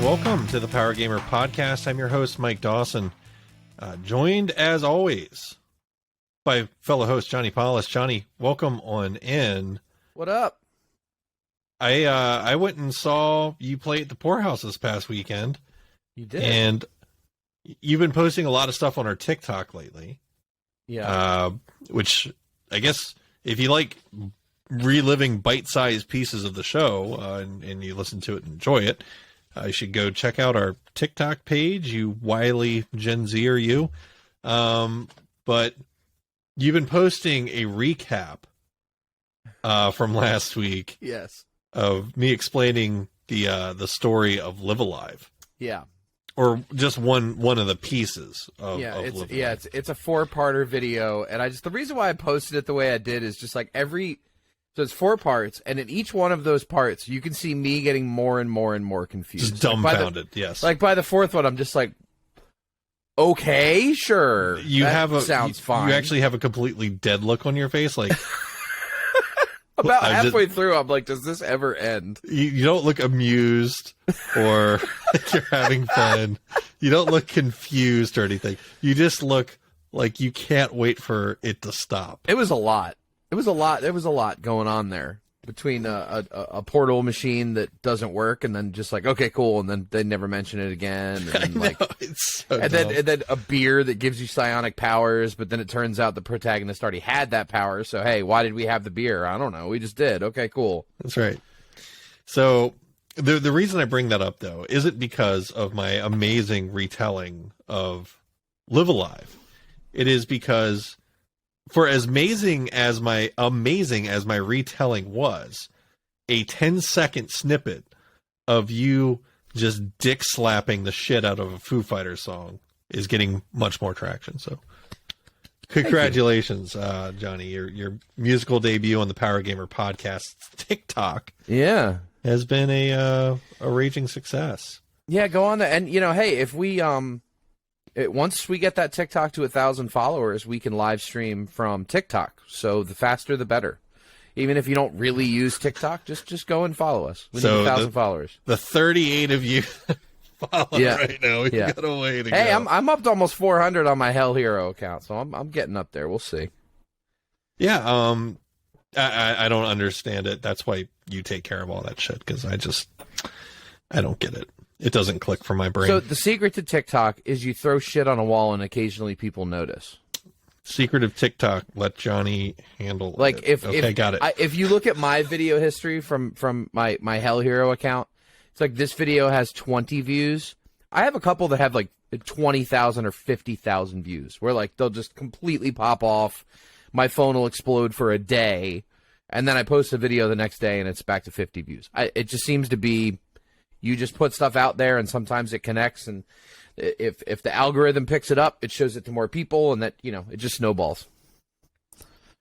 welcome to the Power Gamer Podcast. I'm your host, Mike Dawson, joined as always by fellow host Johnny Paulus. Johnny, welcome on in. What up? I went and saw you play at the Poorhouse this past weekend. You did, and you've been posting a lot of stuff on our TikTok lately. Yeah, which I guess if you like reliving bite-sized pieces of the show and you listen to it and enjoy it, you should go check out our TikTok page, you wily Gen Zer, you. But you've been posting a recap from last week. Yes. Of me explaining the story of LiveALive. Yeah. Or just one of the pieces of LiveALive. It's a 4-parter video, and the reason why I posted it the way I did is just like so it's 4 parts, and in each one of those parts, you can see me getting more and more and more confused. Just dumbfounded, yes. Like by the 4th one, I'm just like, okay, sure. Sounds fine. You actually have a completely dead look on your face, like about halfway through, I'm like, does this ever end? You don't look amused or like you're having fun. You don't look confused or anything. You just look like you can't wait for it to stop. It was a lot. There was a lot going on there between a portal machine that doesn't work, and then just like, okay, cool, and then they never mention it again. And then, it's so and then a beer that gives you psionic powers, but then it turns out the protagonist already had that power. So hey, why did we have the beer? I don't know. We just did. Okay, cool. That's right. So the reason I bring that up though isn't because of my amazing retelling of LiveALive. It is because for as amazing as my retelling was, a 10-second snippet of you just dick slapping the shit out of a Foo Fighters song is getting much more traction. So, congratulations, Johnny! Your musical debut on the Power Gamer Podcast TikTok, has been a raging success. Yeah, go on there, and hey, if we once we get that TikTok to 1,000 followers, we can live stream from TikTok. So the faster, the better. Even if you don't really use TikTok, just go and follow us. We need 1,000 followers. The 38 of you follow right now. We got a way to go. Hey, I'm up to almost 400 on my Hell Hero account, so I'm getting up there. We'll see. Yeah, I don't understand it. That's why you take care of all that shit, because I don't get it. It doesn't click for my brain. So the secret to TikTok is you throw shit on a wall and occasionally people notice. Secret of TikTok, let Johnny handle like it. Got it. If you look at my video history from my Hell Hero account, it's like this video has 20 views. I have a couple that have like 20,000 or 50,000 views where like they'll just completely pop off. My phone will explode for a day, and then I post a video the next day and it's back to 50 views. It just seems to be, you just put stuff out there, and sometimes it connects, and if the algorithm picks it up, it shows it to more people, and that, it just snowballs.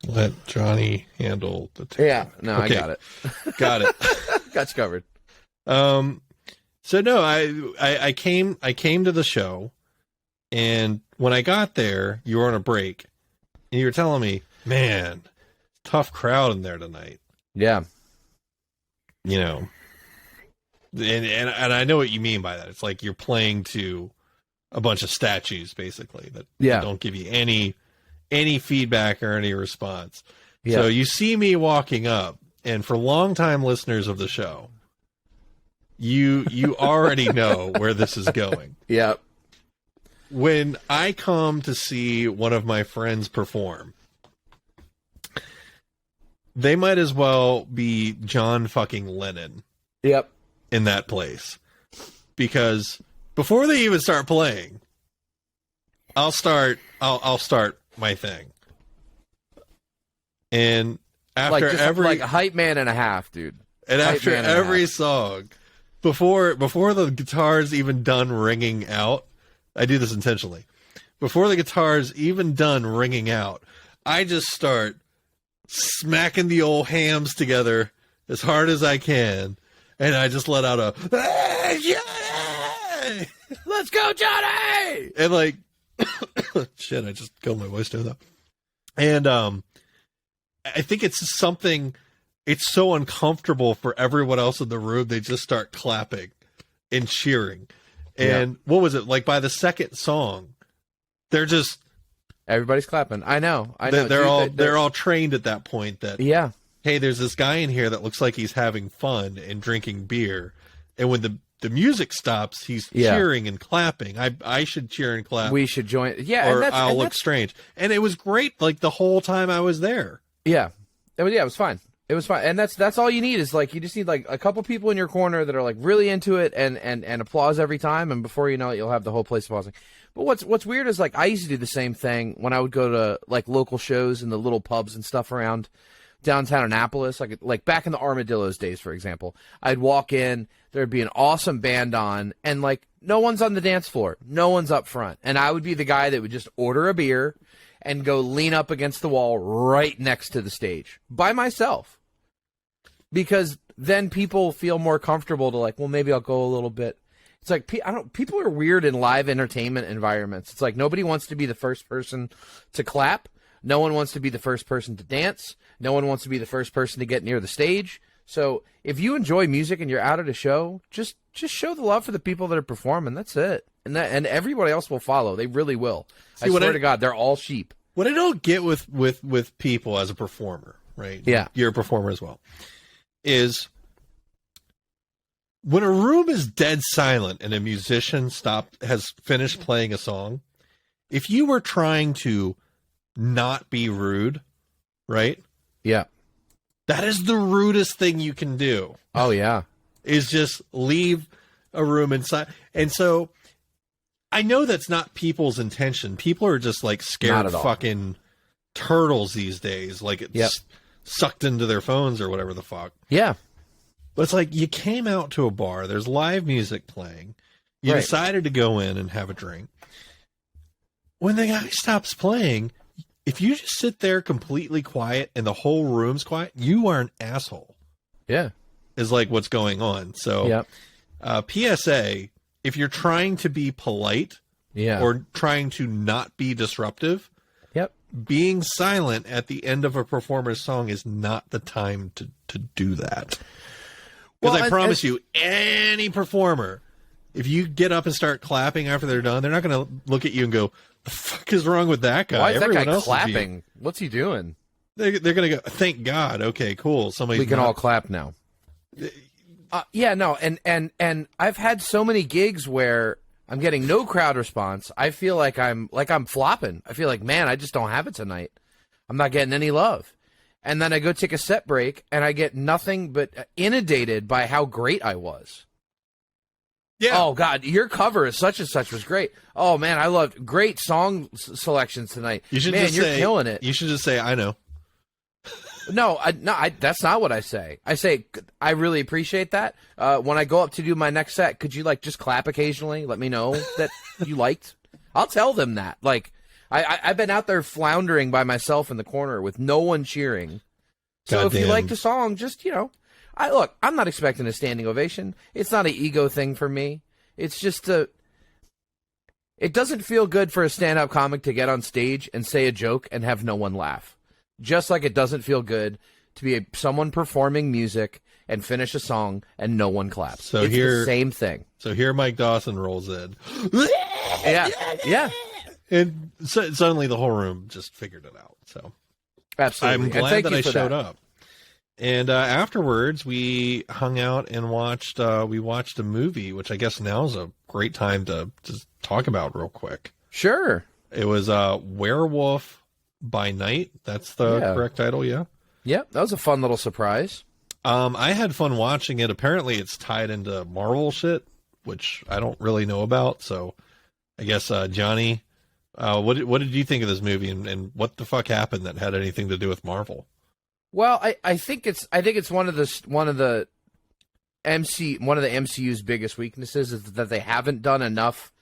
Let Johnny handle the TikTok. Yeah, no, okay. I got it. Got it. Got you covered. So no, I came to the show, and when I got there, you were on a break, and you were telling me, man, tough crowd in there tonight. Yeah. And I know what you mean by that. It's like you're playing to a bunch of statues, basically, that don't give you any feedback or any response. Yeah. So you see me walking up, and for longtime listeners of the show, you already know where this is going. Yeah. When I come to see one of my friends perform, they might as well be John fucking Lennon. Yep. In that place, because before they even start playing, I'll start my thing, and after like a hype man and a half, dude. And after every song, before the guitar's even done ringing out, I do this intentionally. Before the guitar's even done ringing out, I just start smacking the old hams together as hard as I can. And I just let out a, hey, Johnny! Let's go, Johnny! And like, shit, I just killed my voice doing that. And I think it's something, it's so uncomfortable for everyone else in the room, they just start clapping. and cheering. And what was it like? By the second song, they're just everybody's clapping. I know. They're all trained at that point. That hey, there's this guy in here that looks like he's having fun and drinking beer, and when the music stops, he's cheering and clapping. I should cheer and clap. We should join. Yeah, or I'll look strange. And it was great. Like the whole time I was there. Yeah, it was fine. It was fine, and that's all you need is like you just need like a couple people in your corner that are like really into it and applause every time, and before you know it, you'll have the whole place applauding. But what's weird is like I used to do the same thing when I would go to like local shows in the little pubs and stuff around downtown Annapolis, like back in the Armadillos days, for example. I'd walk in, there'd be an awesome band on, and like no one's on the dance floor, no one's up front, and I would be the guy that would just order a beer and go lean up against the wall right next to the stage by myself. Because then people feel more comfortable to like, well, maybe I'll go a little bit. It's like people are weird in live entertainment environments. It's like nobody wants to be the first person to clap. No one wants to be the first person to dance. No one wants to be the first person to get near the stage. So if you enjoy music and you're out at a show, just show the love for the people that are performing. That's it. And everybody else will follow. They really will. I swear to God, they're all sheep. What I don't get with people as a performer, right? Yeah. You're a performer as well. Is when a room is dead silent and a musician has finished playing a song, if you were trying to not be rude, right? Yeah. That is the rudest thing you can do. Oh, yeah. Is just leave a room inside. And so I know that's not people's intention. People are just like scared fucking turtles these days. Like it's sucked into their phones or whatever the fuck. Yeah. But it's like you came out to a bar, there's live music playing. You decided to go in and have a drink. When the guy stops playing, if you just sit there completely quiet and the whole room's quiet, you are an asshole. Yeah. Is like what's going on. So PSA, if you're trying to be polite or trying to not be disruptive, being silent at the end of a performer's song is not the time to do that. Because I promise you, any performer, if you get up and start clapping after they're done, they're not going to look at you and go, the fuck is wrong with that guy? Why is that guy clapping? What's he doing? They're going to go, thank God. Okay, cool. We can all clap now. And I've had so many gigs where I'm getting no crowd response. I feel like I'm flopping. I feel like, man, I just don't have it tonight. I'm not getting any love. And then I go take a set break, and I get nothing but inundated by how great I was. Yeah. Oh, God, your cover of such and such was great. Oh, man, I loved great song selections tonight. You're killing it. You should just say, I know. No, that's not what I say. I say, I really appreciate that. When I go up to do my next set, could you, like, just clap occasionally? Let me know that you liked. I'll tell them that. Like, I've been out there floundering by myself in the corner with no one cheering. So if you like the song, just, I'm not expecting a standing ovation. It's not an ego thing for me. It's just it doesn't feel good for a stand-up comic to get on stage and say a joke and have no one laugh. Just like it doesn't feel good to be someone performing music and finish a song and no one claps. So it's the same thing. So here Mike Dawson rolls in. Yeah. And suddenly the whole room just figured it out. So absolutely. I'm glad that I showed up. And afterwards, we hung out and watched a movie, which I guess now is a great time to just talk about real quick. Sure. It was Werewolf by Night. That's the correct title, yeah? Yeah, that was a fun little surprise. I had fun watching it. Apparently, it's tied into Marvel shit, which I don't really know about. So I guess, Johnny, what did you think of this movie, and what the fuck happened that had anything to do with Marvel? Well, I think it's one of the MCU's biggest weaknesses is that they haven't done enough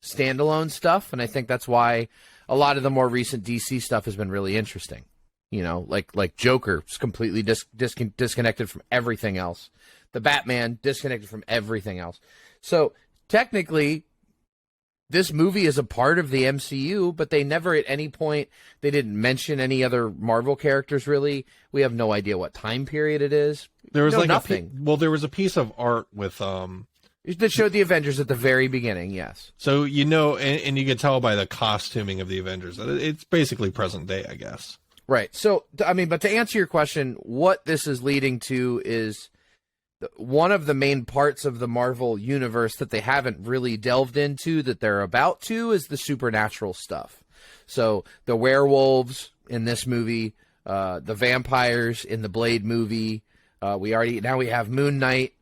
standalone stuff, and I think that's why a lot of the more recent DC stuff has been really interesting. Like Joker is completely disconnected from everything else. The Batman disconnected from everything else. So technically, this movie is a part of the MCU, but they never at any point, they didn't mention any other Marvel characters, really. We have no idea what time period it is. There was nothing. There was a piece of art with That showed the Avengers at the very beginning, yes. So, you know, and you can tell by the costuming of the Avengers, that it's basically present day, I guess. Right. So, I mean, but to answer your question, what this is leading to is one of the main parts of the Marvel universe that they haven't really delved into that they're about to is the supernatural stuff. So, the werewolves in this movie, the vampires in the Blade movie, now we have Moon Knight.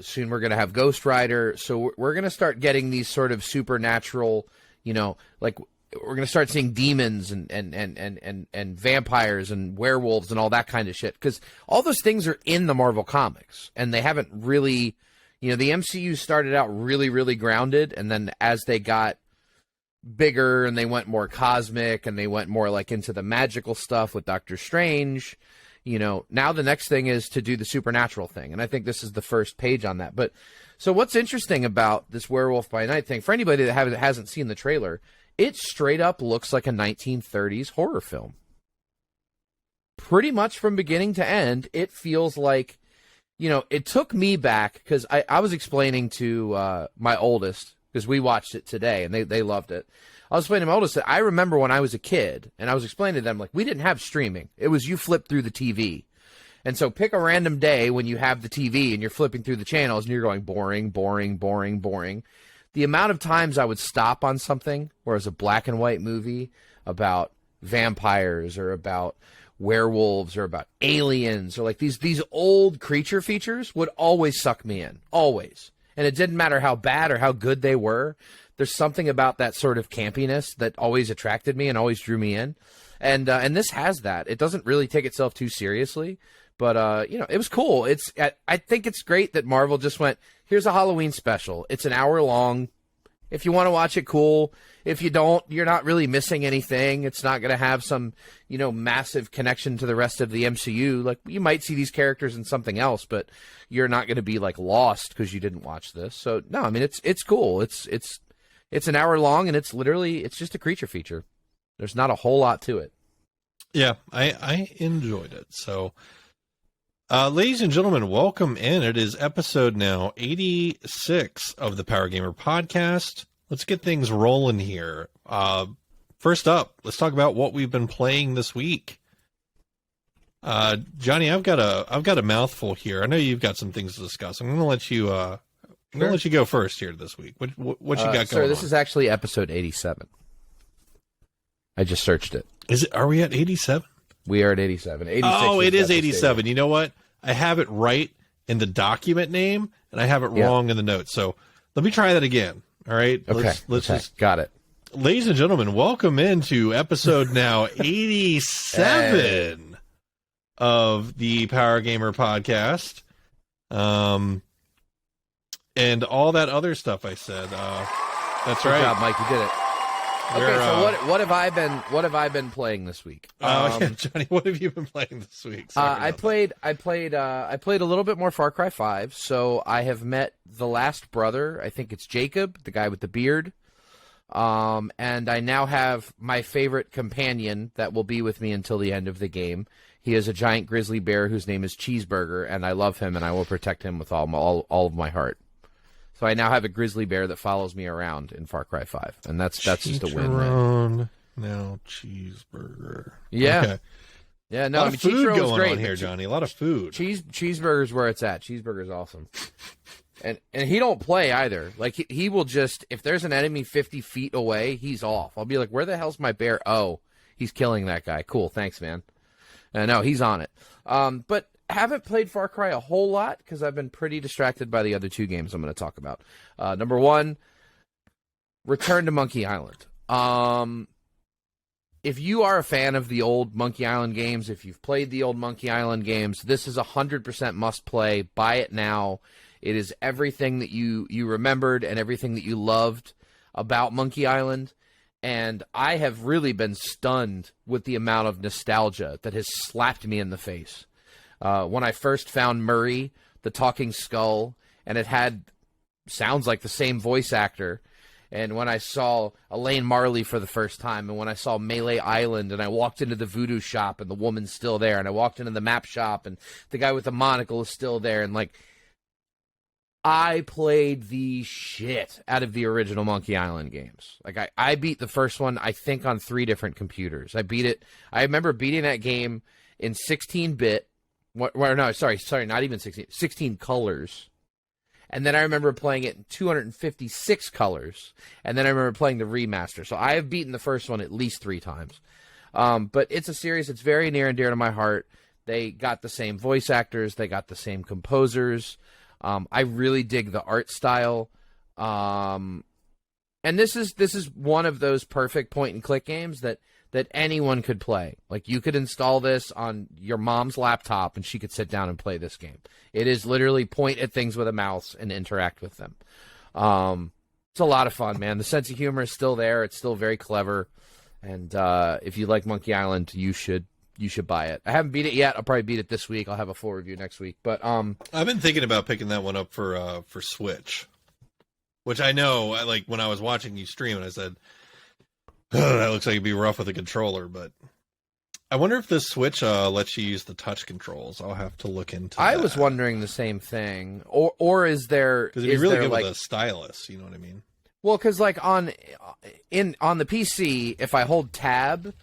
Soon we're going to have Ghost Rider. So we're going to start getting these sort of supernatural, you know, like we're going to start seeing demons and vampires and werewolves and all that kind of shit. Because all those things are in the Marvel comics. And they haven't really, you know, the MCU started out really, really grounded. And then as they got bigger and they went more cosmic and they went more like into the magical stuff with Doctor Strange, you know, now the next thing is to do the supernatural thing. And I think this is the first page on that. But so what's interesting about this Werewolf by Night thing, for anybody that hasn't seen the trailer, it straight up looks like a 1930s horror film. Pretty much from beginning to end, it feels like, you know, it took me back because I was explaining to my oldest, because we watched it today and they loved it. I was explaining to my oldest that I remember when I was a kid, and I was explaining to them, like, we didn't have streaming. It was you flip through the TV. And so pick a random day when you have the TV and you're flipping through the channels and you're going boring, boring, boring, boring. The amount of times I would stop on something where it's a black and white movie about vampires or about werewolves or about aliens or like these old creature features would always suck me in. Always. And it didn't matter how bad or how good they were. There's something about that sort of campiness that always attracted me and always drew me in. And this has that. It doesn't really take itself too seriously, but you know, it was cool. I think it's great that Marvel just went, here's a Halloween special. It's an hour long. If you want to watch it, cool. If you don't, you're not really missing anything. It's not going to have some, you know, massive connection to the rest of the MCU. Like, you might see these characters in something else, but you're not going to be like lost because you didn't watch this. So no, I mean, it's cool. It's an hour long, and it's just a creature feature. There's not a whole lot to it. Yeah, I enjoyed it. So, ladies and gentlemen, welcome in. It is episode now 86 of the Power Gamer podcast. Let's get things rolling here. First up, let's talk about what we've been playing this week. Johnny, I've got a mouthful here. I know you've got some things to discuss. I'm going to let you. I'm going to let you go first here this week. What you got going on? Sir, this is actually episode 87. I just searched it. Are we at 87? We are at 87. 86 it is 87. You know what? I have it right in the document name, and I have it wrong in the notes. So let me try that again. All right? Okay. Let's just... Got it. Ladies and gentlemen, welcome into episode now 87 of the Power Gamer podcast. And all that other stuff I said. That's right. Good job, Mike. You did it. Okay, so what have I been playing this week? Johnny, what have you been playing this week? I played a little bit more Far Cry 5. So I have met the last brother. I think it's Jacob, the guy with the beard. And I now have my favorite companion that will be with me until the end of the game. He is a giant grizzly bear whose name is Cheeseburger, and I love him, and I will protect him with all of my heart. So I now have a grizzly bear that follows me around in Far Cry 5, and that's just a win. Now Cheeseburger. Yeah. Okay. Yeah, no, a lot of food Cheeseburger going great on here, Johnny. A lot of food. Cheeseburger's where it's at. Cheeseburger's awesome. And he don't play either. Like, he will just, if there's an enemy 50 feet away, he's off. I'll be like, where the hell's my bear? Oh, he's killing that guy. Cool, thanks, man. No, he's on it. But haven't played Far Cry a whole lot because I've been pretty distracted by the other two games I'm going to talk about. Number one, Return to Monkey Island. If you are a fan of the old Monkey Island games, if you've played the old Monkey Island games, this is 100% must play. Buy it now. It is everything that you remembered and everything that you loved about Monkey Island. And I have really been stunned with the amount of nostalgia that has slapped me in the face. When I first found Murray, the talking skull, and it sounds like the same voice actor. And when I saw Elaine Marley for the first time, and when I saw Melee Island, and I walked into the voodoo shop, and the woman's still there, and I walked into the map shop, and the guy with the monocle is still there, and like, I played the shit out of the original Monkey Island games. Like I beat the first one, I think, on 3 different computers. I remember beating that game in 16-bit. No, sorry, not even 16 colors. And then I remember playing it in 256 colors. And then I remember playing the remaster. So I have beaten the first one at least 3 times. But it's a series that's very near and dear to my heart. They got the same voice actors. They got the same composers. I really dig the art style. And this is one of those perfect point-and-click games that anyone could play. Like, you could install this on your mom's laptop, and she could sit down and play this game. It is literally point at things with a mouse and interact with them. It's a lot of fun, man. The sense of humor is still there. It's still very clever. And if you like Monkey Island, you should buy it. I haven't beat it yet. I'll probably beat it this week. I'll have a full review next week. But I've been thinking about picking that one up for Switch, which I know. Like when I was watching you stream, and I said, oh, that looks like it'd be rough with a controller. But I wonder if this Switch lets you use the touch controls. I'll have to look into. I was wondering the same thing. Or is there? Because it'd be really good with a stylus. You know what I mean? Well, because like on the PC, if I hold tab,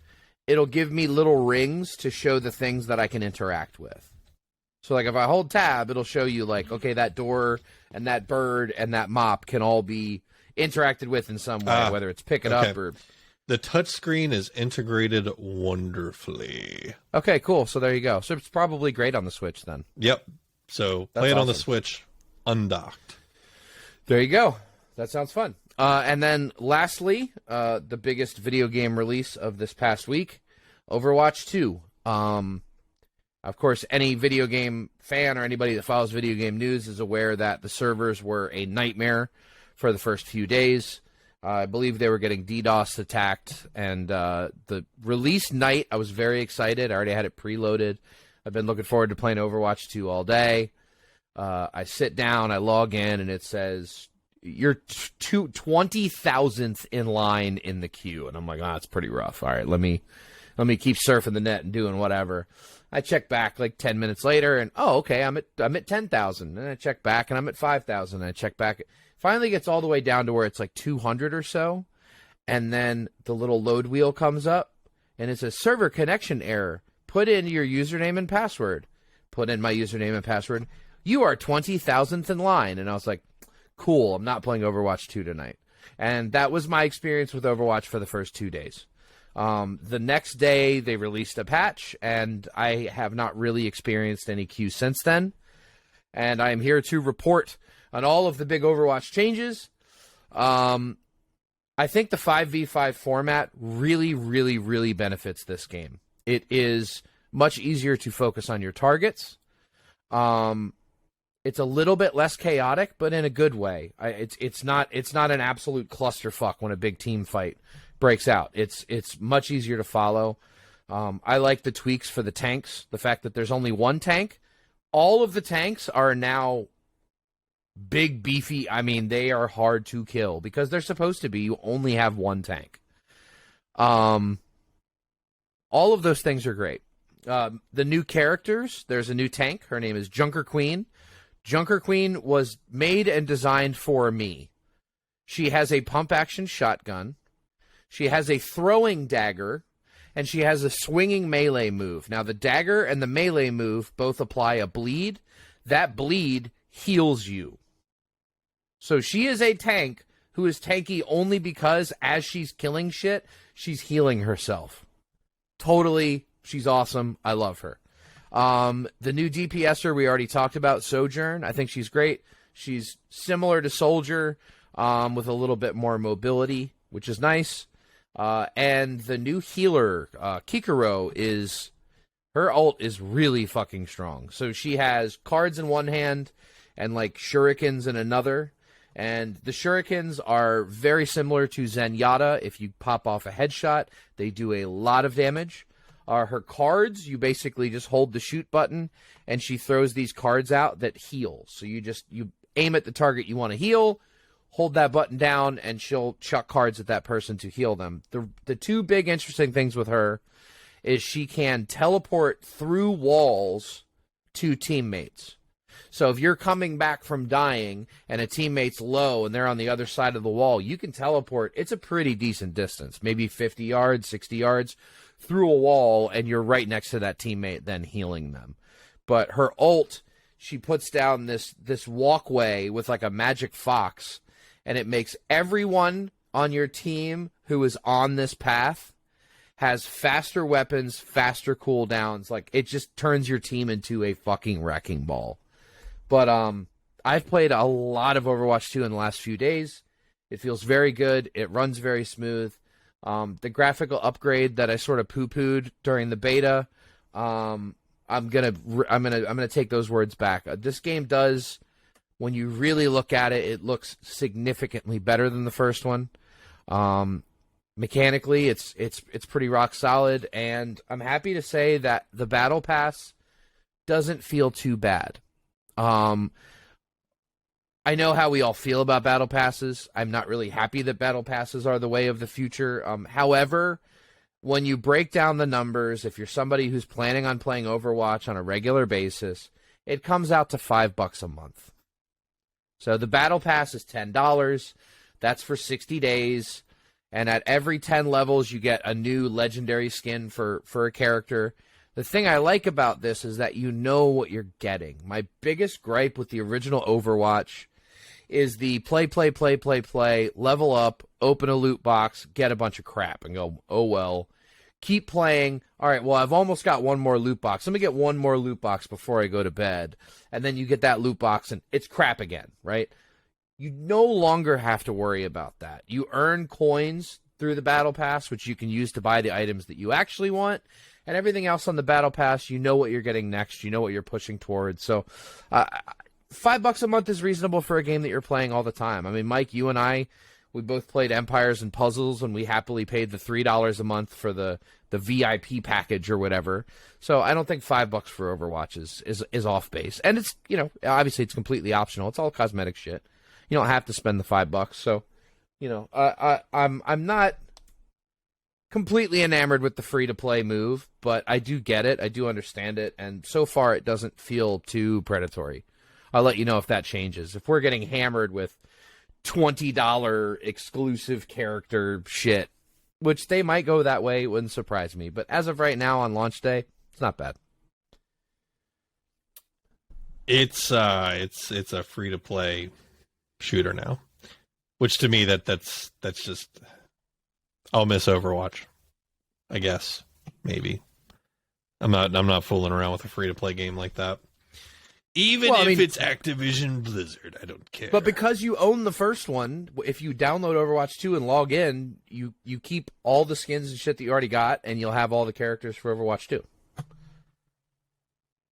it'll give me little rings to show the things that I can interact with. So, like, if I hold tab, it'll show you, like, okay, that door and that bird and that mop can all be interacted with in some way, whether it's pick it up or... The touchscreen is integrated wonderfully. Okay, cool. So there you go. So it's probably great on the Switch, then. Yep. So play it on the Switch undocked. There you go. That sounds fun. And then, lastly, the biggest video game release of this past week, Overwatch 2. Of course, any video game fan or anybody that follows video game news is aware that the servers were a nightmare for the first few days. I believe they were getting DDoS attacked, and the release night, I was very excited. I already had it preloaded. I've been looking forward to playing Overwatch 2 all day. I sit down, I log in, and it says... You're 20,000th in line in the queue, and I'm like, it's pretty rough. All right, let me keep surfing the net and doing whatever. I check back like 10 minutes later, and okay, I'm at 10,000. And I check back, and I'm at 5,000. And I check back. Finally, gets all the way down to where it's like 200 or so, and then the little load wheel comes up, and it's a server connection error. Put in your username and password. Put in my username and password. You are 20,000th in line, and I was like, cool, I'm not playing Overwatch 2 tonight. And that was my experience with Overwatch for the first 2 days. The next day, they released a patch, and I have not really experienced any queues since then. And I am here to report on all of the big Overwatch changes. I think the 5v5 format really, really, really benefits this game. It is much easier to focus on your targets. It's a little bit less chaotic, but in a good way. It's not an absolute clusterfuck when a big team fight breaks out. It's much easier to follow. I like the tweaks for the tanks. The fact that there's only one tank. All of the tanks are now big, beefy. I mean, they are hard to kill because they're supposed to be. You only have one tank. All of those things are great. The new characters. There's a new tank. Her name is Junker Queen. Junker Queen was made and designed for me. She has a pump-action shotgun. She has a throwing dagger. And she has a swinging melee move. Now, the dagger and the melee move both apply a bleed. That bleed heals you. So she is a tank who is tanky only because as she's killing shit, she's healing herself. Totally, she's awesome. I love her. The new DPSer we already talked about, Sojourn. I think she's great. She's similar to Soldier, with a little bit more mobility, which is nice. And the new healer, Kikuro, her ult is really fucking strong. So she has cards in one hand and like shurikens in another. And the shurikens are very similar to Zenyatta. If you pop off a headshot, they do a lot of damage. Her cards, you basically just hold the shoot button, and she throws these cards out that heal. So you aim at the target you want to heal, hold that button down, and she'll chuck cards at that person to heal them. The two big interesting things with her is she can teleport through walls to teammates. So if you're coming back from dying and a teammate's low and they're on the other side of the wall, you can teleport. It's a pretty decent distance, maybe 50 yards, 60 yards through a wall, and you're right next to that teammate then healing them. But her ult, she puts down this walkway with like a magic fox, and it makes everyone on your team who is on this path has faster weapons, faster cooldowns. Like, it just turns your team into a fucking wrecking ball. But I've played a lot of Overwatch 2 in the last few days. It feels very good. It runs very smooth. The graphical upgrade that I sort of poo-pooed during the beta, I'm gonna take those words back. This game does, when you really look at it, it looks significantly better than the first one. Mechanically, it's pretty rock solid, and I'm happy to say that the Battle Pass doesn't feel too bad. I know how we all feel about Battle Passes. I'm not really happy that Battle Passes are the way of the future. However, when you break down the numbers, if you're somebody who's planning on playing Overwatch on a regular basis, it comes out to $5 a month. So the Battle Pass is $10. That's for 60 days. And at every 10 levels, you get a new legendary skin for a character. The thing I like about this is that you know what you're getting. My biggest gripe with the original Overwatch is the play, level up, open a loot box, get a bunch of crap, and go, oh well. Keep playing. All right, well, I've almost got one more loot box. Let me get one more loot box before I go to bed. And then you get that loot box, and it's crap again, right? You no longer have to worry about that. You earn coins through the Battle Pass, which you can use to buy the items that you actually want. And everything else on the Battle Pass, you know what you're getting next. You know what you're pushing towards. So $5 a month is reasonable for a game that you're playing all the time. I mean, Mike, you and I, we both played Empires and Puzzles, and we happily paid the $3 a month for the VIP package or whatever. So I don't think $5 for Overwatch is off base. And it's, you know, obviously it's completely optional. It's all cosmetic shit. You don't have to spend the $5. So, you know, I'm not completely enamored with the free-to-play move, but I do get it. I do understand it. And so far, it doesn't feel too predatory. I'll let you know if that changes. If we're getting hammered with $20 exclusive character shit, which they might go that way, it wouldn't surprise me. But as of right now on launch day, it's not bad. It's a free-to-play shooter now, which to me that's just, I'll miss Overwatch, I guess. Maybe I'm not fooling around with a free to play game like that, even if it's Activision Blizzard. I don't care. But because you own the first one, if you download Overwatch 2 and log in, you keep all the skins and shit that you already got, and you'll have all the characters for Overwatch 2.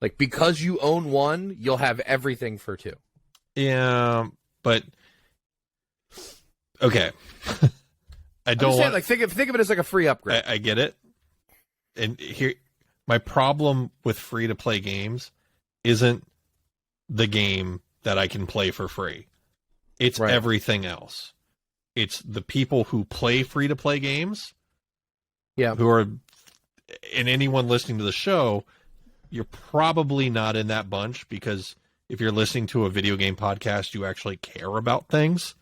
Like, because you own one, you'll have everything for 2. Yeah, but okay. I don't want, like, think of it as like a free upgrade. I get it. And here, my problem with free to play games isn't the game that I can play for free. It's everything else. It's the people who play free to play games. Yeah. Who are, and anyone listening to the show, you're probably not in that bunch, because if you're listening to a video game podcast, you actually care about things.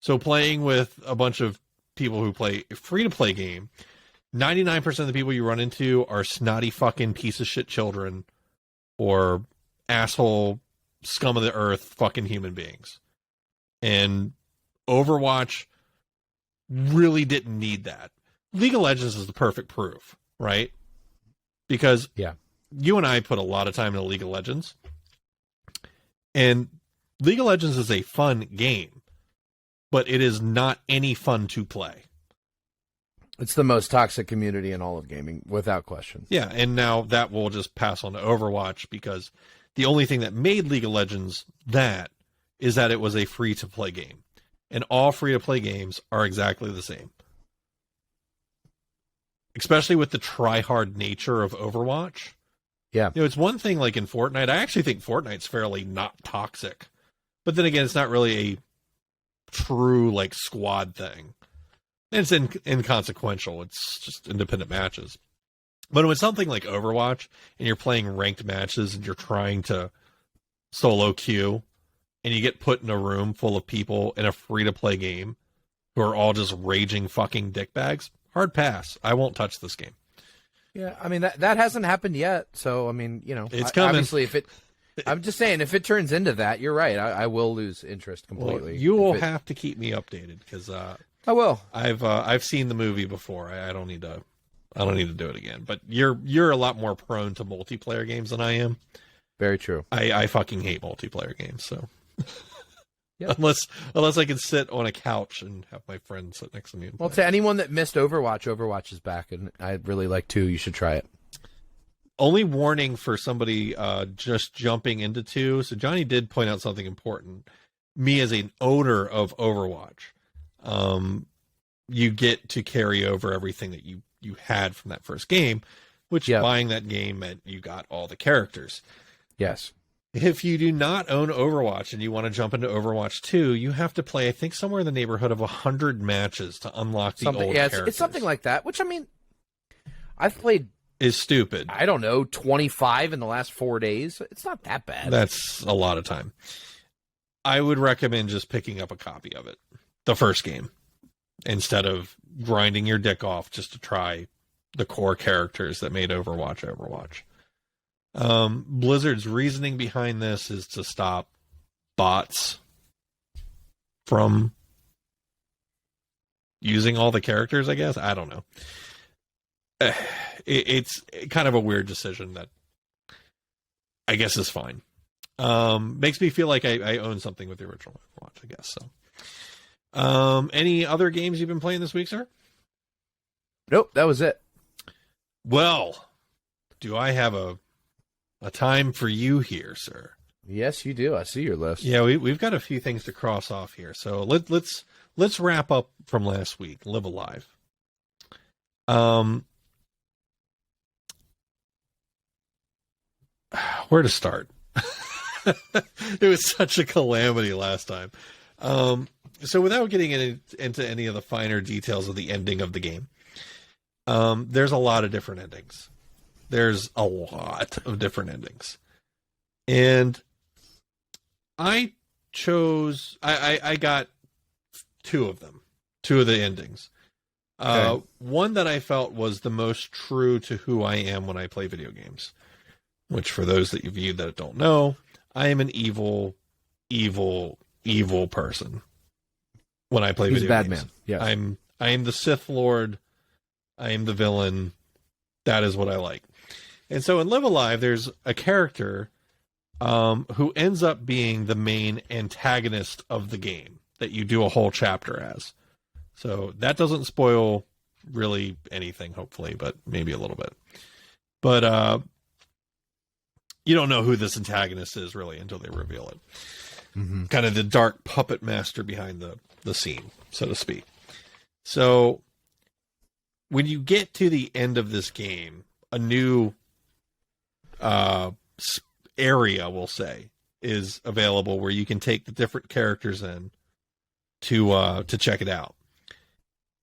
So playing with a bunch of people who play a free-to-play game, 99% of the people you run into are snotty fucking piece of shit children or asshole scum of the earth fucking human beings. And Overwatch really didn't need that. League of Legends is the perfect proof, right? Because you and I put a lot of time into League of Legends. And League of Legends is a fun game, but it is not any fun to play. It's the most toxic community in all of gaming, without question. Yeah, and now that will just pass on to Overwatch, because the only thing that made League of Legends that is that it was a free-to-play game. And all free-to-play games are exactly the same. Especially with the try-hard nature of Overwatch. Yeah. You know, it's one thing like in Fortnite. I actually think Fortnite's fairly not toxic. But then again, it's not really a true like squad thing. And it's inconsequential. It's just independent matches. But when it's something like Overwatch and you're playing ranked matches and you're trying to solo queue and you get put in a room full of people in a free-to-play game who are all just raging fucking dickbags, hard pass. I won't touch this game. Yeah, I mean, that hasn't happened yet. So, I mean, it's coming. Obviously, I'm just saying, if it turns into that, you're right. I will lose interest completely. Well, you will have to keep me updated because I will. I've seen the movie before. I don't need to do it again. But you're a lot more prone to multiplayer games than I am. Very true. I fucking hate multiplayer games. So yeah. unless I can sit on a couch and have my friend sit next to me. Well, to anyone that missed Overwatch is back, and I'd really like to. You should try it. Only warning for somebody just jumping into 2. So Johnny did point out something important. Me as an owner of Overwatch, you get to carry over everything that you had from that first game, which buying that game meant you got all the characters. Yes. If you do not own Overwatch and you want to jump into Overwatch 2, you have to play, I think, somewhere in the neighborhood of 100 matches to unlock the old characters. It's something like that, which, I mean, I've played... is stupid. I don't know, 25 in the last 4 days. It's not that bad. That's a lot of time. I would recommend just picking up a copy of it, the first game, instead of grinding your dick off just to try the core characters that made Overwatch. Blizzard's reasoning behind this is to stop bots from using all the characters, I guess. I don't know. It's kind of a weird decision that I guess is fine. Makes me feel like I own something with the original Overwatch, I guess. So, any other games you've been playing this week, sir? Nope, that was it. Well, do I have a time for you here, sir? Yes, you do. I see your list. Yeah, we've got a few things to cross off here. So let's wrap up from last week. LiveALive. Where to start? It was such a calamity last time. So without getting into any of the finer details of the ending of the game, there's a lot of different endings. There's a lot of different endings. And I got 2 of them, 2 of the endings. Okay. One that I felt was the most true to who I am when I play video games, which for those of you that don't know, I am an evil person when I play video games. He's a bad man. Yes. I am the Sith Lord. I am the villain. That is what I like. And so in LiveALive, there's a character who ends up being the main antagonist of the game that you do a whole chapter as. So that doesn't spoil really anything, hopefully, but maybe a little bit. But you don't know who this antagonist is really until they reveal it. Mm-hmm. Kind of the dark puppet master behind the scene, so to speak. So when you get to the end of this game, a new area, we'll say, is available where you can take the different characters in to check it out.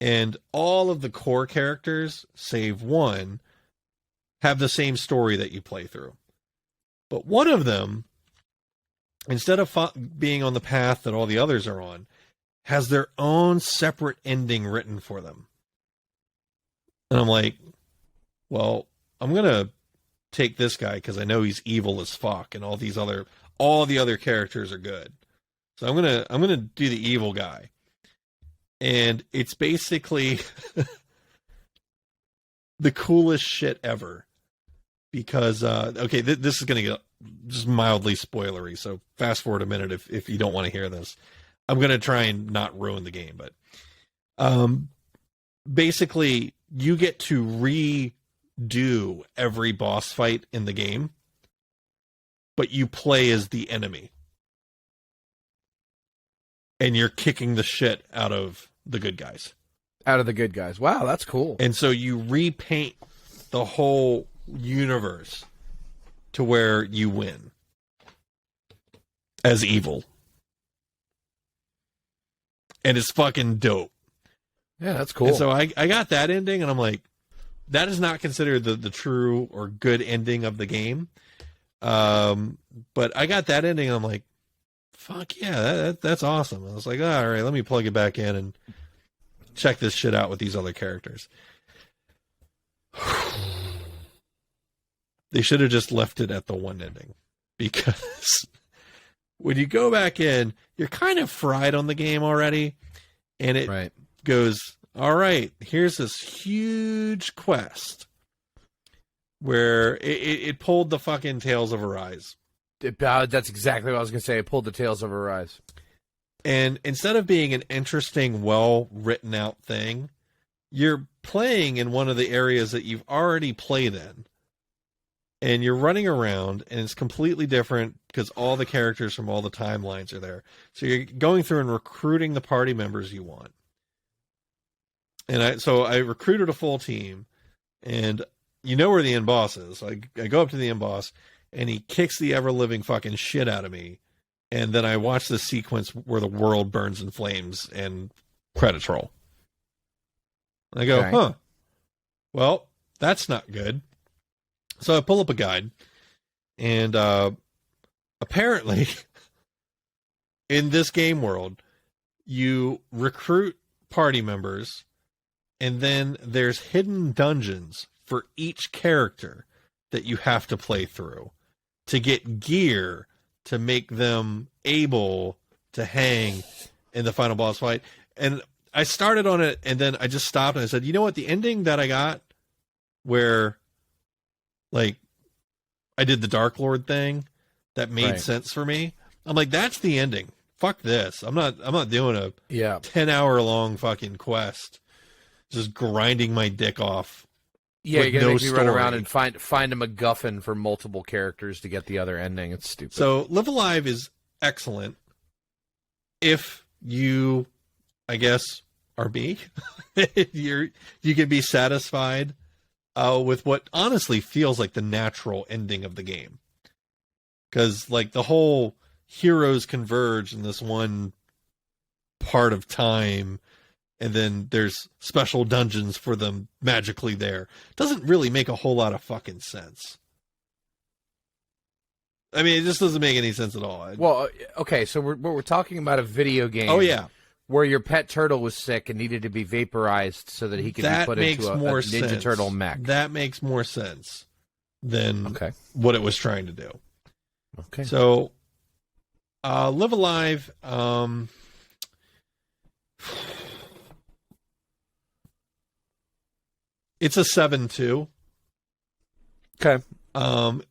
And all of the core characters, save one, have the same story that you play through. But one of them, instead of being on the path that all the others are on, has their own separate ending written for them. And I'm like, well, I'm going to take this guy because I know he's evil as fuck and all the other characters are good. So I'm going to do the evil guy. And it's basically the coolest shit ever. Because, okay, this is going to get just mildly spoilery, so fast forward a minute if you don't want to hear this. I'm going to try and not ruin the game, but basically, you get to redo every boss fight in the game, but you play as the enemy. And you're kicking the shit out of the good guys. Out of the good guys. Wow, that's cool. And so you repaint the whole universe to where you win as evil. And it's fucking dope. Yeah, that's cool. And so I got that ending, and I'm like, that is not considered the true or good ending of the game. But I got that ending. And I'm like, fuck yeah, that's awesome. I was like, all right, let me plug it back in and check this shit out with these other characters. They should have just left it at the one ending, because when you go back in, you're kind of fried on the game already, and it goes, all right, here's this huge quest where it pulled the fucking Tales of Arise. That's exactly what I was going to say. It pulled the Tales of Arise. And instead of being an interesting, well-written out thing, you're playing in one of the areas that you've already played in. And you're running around, and it's completely different because all the characters from all the timelines are there. So you're going through and recruiting the party members you want. And I recruited a full team, and you know where the end boss is. I go up to the end boss, and he kicks the ever-living fucking shit out of me. And then I watch the sequence where the world burns in flames and credits roll. And I go, huh. Well, that's not good. So I pull up a guide, and apparently in this game world, you recruit party members, and then there's hidden dungeons for each character that you have to play through to get gear to make them able to hang in the final boss fight. And I started on it, and then I just stopped, and I said, you know what, the ending that I got where... like, I did the Dark Lord thing that made sense for me. I'm like, that's the ending. Fuck this. I'm not doing a 10-hour long fucking quest. Just grinding my dick off. Yeah, you're gonna make me run around and find a MacGuffin for multiple characters to get the other ending. It's stupid. So LiveALive is excellent if you, I guess, are me. You can be satisfied with what honestly feels like the natural ending of the game. Because, like, the whole heroes converge in this one part of time, and then there's special dungeons for them magically there. Doesn't really make a whole lot of fucking sense. I mean, it just doesn't make any sense at all. Well, okay, so we're talking about a video game. Oh, yeah. Where your pet turtle was sick and needed to be vaporized so that he could be put into a Ninja Turtle mech. That makes more sense than what it was trying to do. Okay. So, LiveALive, it's a 7.2. Okay.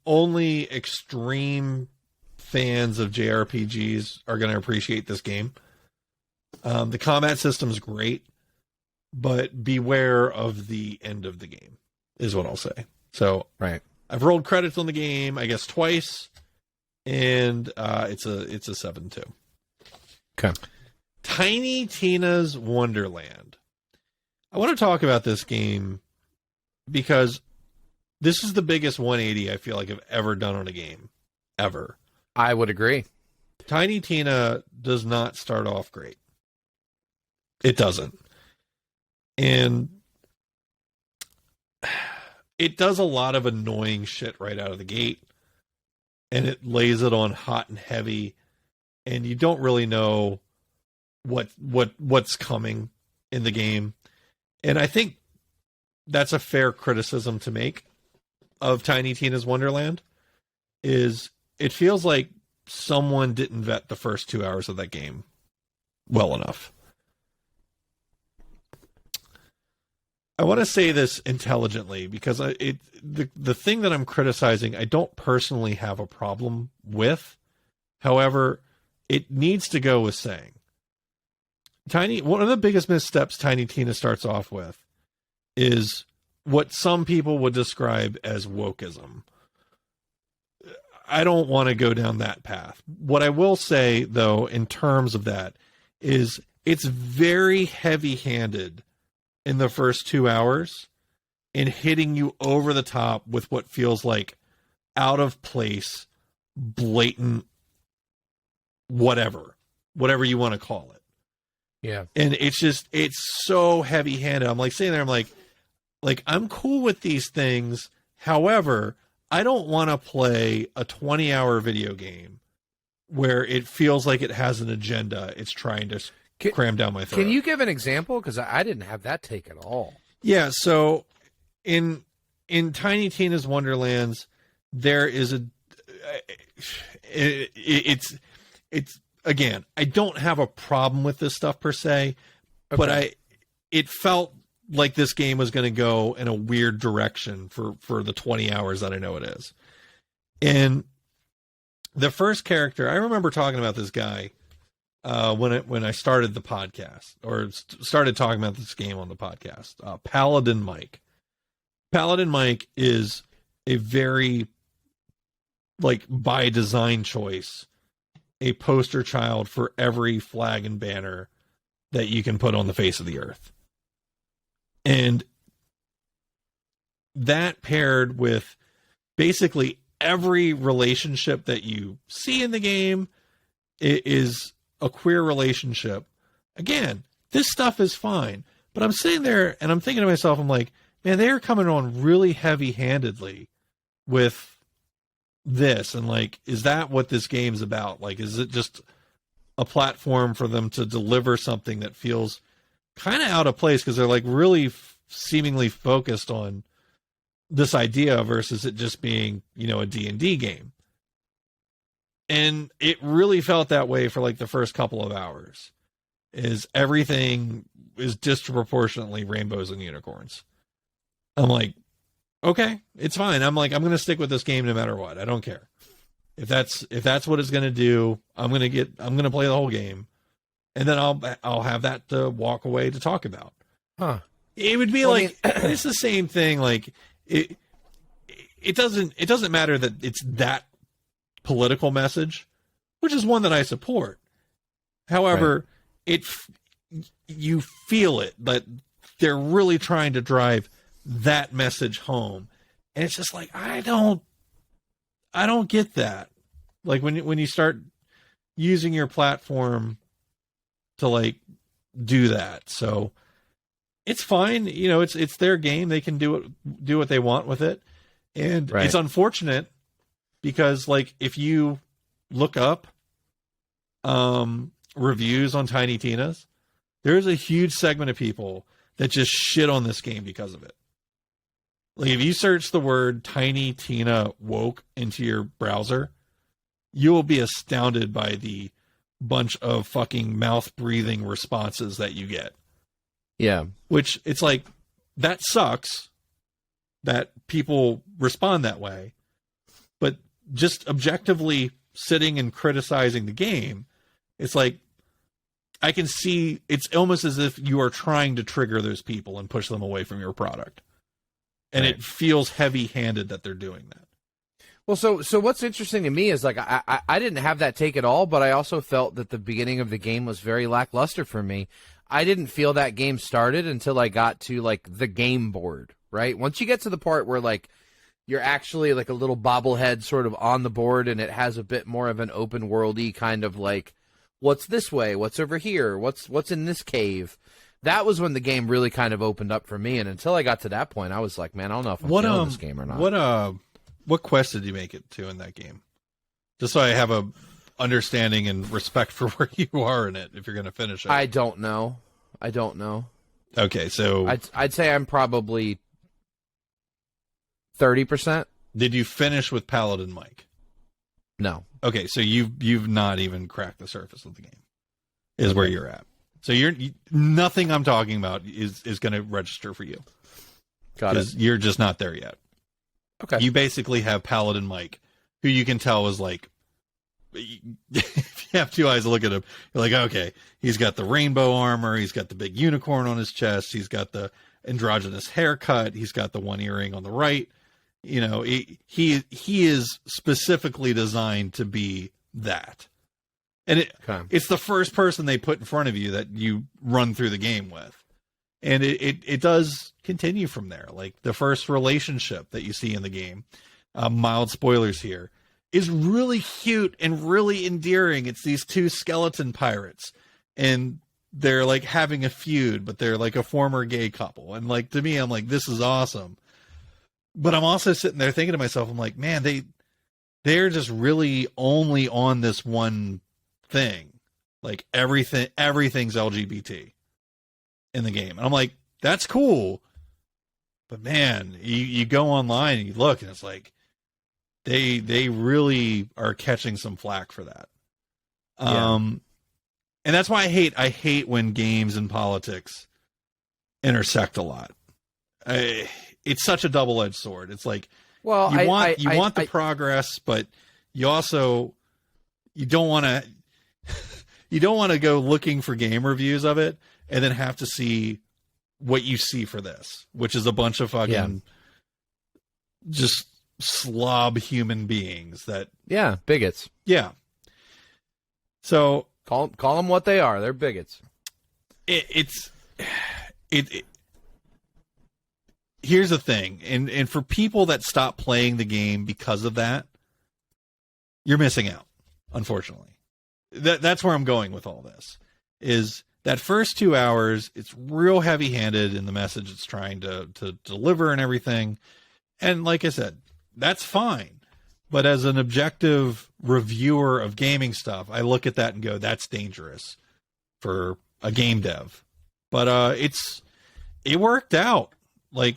Only extreme fans of JRPGs are going to appreciate this game. The combat system's great, but beware of the end of the game, is what I'll say. So, I've rolled credits on the game, I guess, twice, and it's a 7.2. Okay. Tiny Tina's Wonderland. I want to talk about this game because this is the biggest 180 I feel like I've ever done on a game, ever. I would agree. Tiny Tina does not start off great. It doesn't. And it does a lot of annoying shit right out of the gate. And it lays it on hot and heavy. And you don't really know what's coming in the game. And I think that's a fair criticism to make of Tiny Tina's Wonderland, is it feels like someone didn't vet the first 2 hours of that game well enough. I want to say this intelligently because the thing that I'm criticizing, I don't personally have a problem with. However, it needs to go with saying. One of the biggest missteps Tiny Tina starts off with is what some people would describe as wokeism. I don't want to go down that path. What I will say, though, in terms of that, is it's very heavy-handed in the first 2 hours in hitting you over the top with what feels like out of place, blatant, whatever you want to call it. Yeah. And it's so heavy handed. I'm like sitting there, I'm like, I'm cool with these things. However, I don't want to play a 20-hour video game where it feels like it has an agenda it's trying to cram down my throat. Can you give an example? Because I didn't have that take at all. Yeah, so in Tiny Tina's Wonderlands, there is it's again, I don't have a problem with this stuff per se, but it felt like this game was going to go in a weird direction for the 20 hours that I know it is. And the first character, I remember talking about this guy when I started the podcast, or started talking about this game on the podcast. Paladin Mike. Paladin Mike is a very, like, by design choice, a poster child for every flag and banner that you can put on the face of the earth. And that paired with basically every relationship that you see in the game is a queer relationship. Again, this stuff is fine, but I'm sitting there and I'm thinking to myself, I'm like, man, they are coming on really heavy-handedly with this. And like, is that what this game's about? Like, is it just a platform for them to deliver something that feels kind of out of place because they're like really seemingly focused on this idea versus it just being, you know, a D&D game? And it really felt that way for like the first couple of hours. Is everything is disproportionately rainbows and unicorns. I'm like, okay, it's fine. I'm like, I'm going to stick with this game no matter what. I don't care. If that's what it's going to do, I'm going to play the whole game. And then I'll have that to walk away to talk about. Huh. It would be it's the same thing. Like it doesn't matter that it's that political message, which is one that I support. However, you feel it, but they're really trying to drive that message home. And it's just like, I don't get that. Like when you start using your platform to like do that. So it's fine. You know, it's their game. They can do what they want with it. And it's unfortunate because like if you look up reviews on Tiny Tina's, there's a huge segment of people that just shit on this game because of it. Like if you search the word Tiny Tina woke into your browser, you will be astounded by the bunch of fucking mouth breathing responses that you get. Yeah. Which it's like, that sucks that people respond that way. But just objectively sitting and criticizing the game, it's like, I can see it's almost as if you are trying to trigger those people and push them away from your product. And it feels heavy-handed that they're doing that. Well, so what's interesting to me is like I didn't have that take at all, but I also felt that the beginning of the game was very lackluster for me. I didn't feel that game started until I got to like the game board, right? Once you get to the part where like you're actually like a little bobblehead sort of on the board and it has a bit more of an open worldy kind of like, what's this way? What's over here? What's in this cave? That was when the game really kind of opened up for me. And until I got to that point, I was like, man, I don't know if I'm feeling this game or not. What quest did you make it to in that game? Just so I have a understanding and respect for where you are in it if you're going to finish it. I don't know. Okay, so I'd say I'm probably 30%. Did you finish with Paladin Mike? No. Okay, so you've not even cracked the surface of the game. Is where you're at. So nothing I'm talking about is going to register for you. Got it. You're just not there yet. Okay. You basically have Paladin Mike, who you can tell is like, if you have two eyes to look at him, you're like, okay, he's got the rainbow armor, he's got the big unicorn on his chest, he's got the androgynous haircut, he's got the one earring on the right. You know, he is specifically designed to be that. And it's the first person they put in front of you that you run through the game with. And it does continue from there. Like the first relationship that you see in the game, mild spoilers here, is really cute and really endearing. It's these two skeleton pirates and they're like having a feud, but they're like a former gay couple. And like, to me, I'm like, this is awesome. But I'm also sitting there thinking to myself, I'm like, man, they're just really only on this one thing. Like everything's LGBT in the game. And I'm like, that's cool. But man, you go online and you look and it's like they really are catching some flack for that. And that's why I hate when games and politics intersect a lot. It's such a double-edged sword. It's like, well, you want the progress, but you don't want to go looking for game reviews of it and then have to see what you see for this, which is a bunch of fucking just slob human beings that bigots. Yeah. So call them what they are. They're bigots. Here's the thing, and for people that stop playing the game because of that, you're missing out, unfortunately. That's where I'm going with all this, is that first 2 hours, it's real heavy-handed in the message it's trying to deliver and everything. And like I said, that's fine. But as an objective reviewer of gaming stuff, I look at that and go, that's dangerous for a game dev. But it worked out. Like,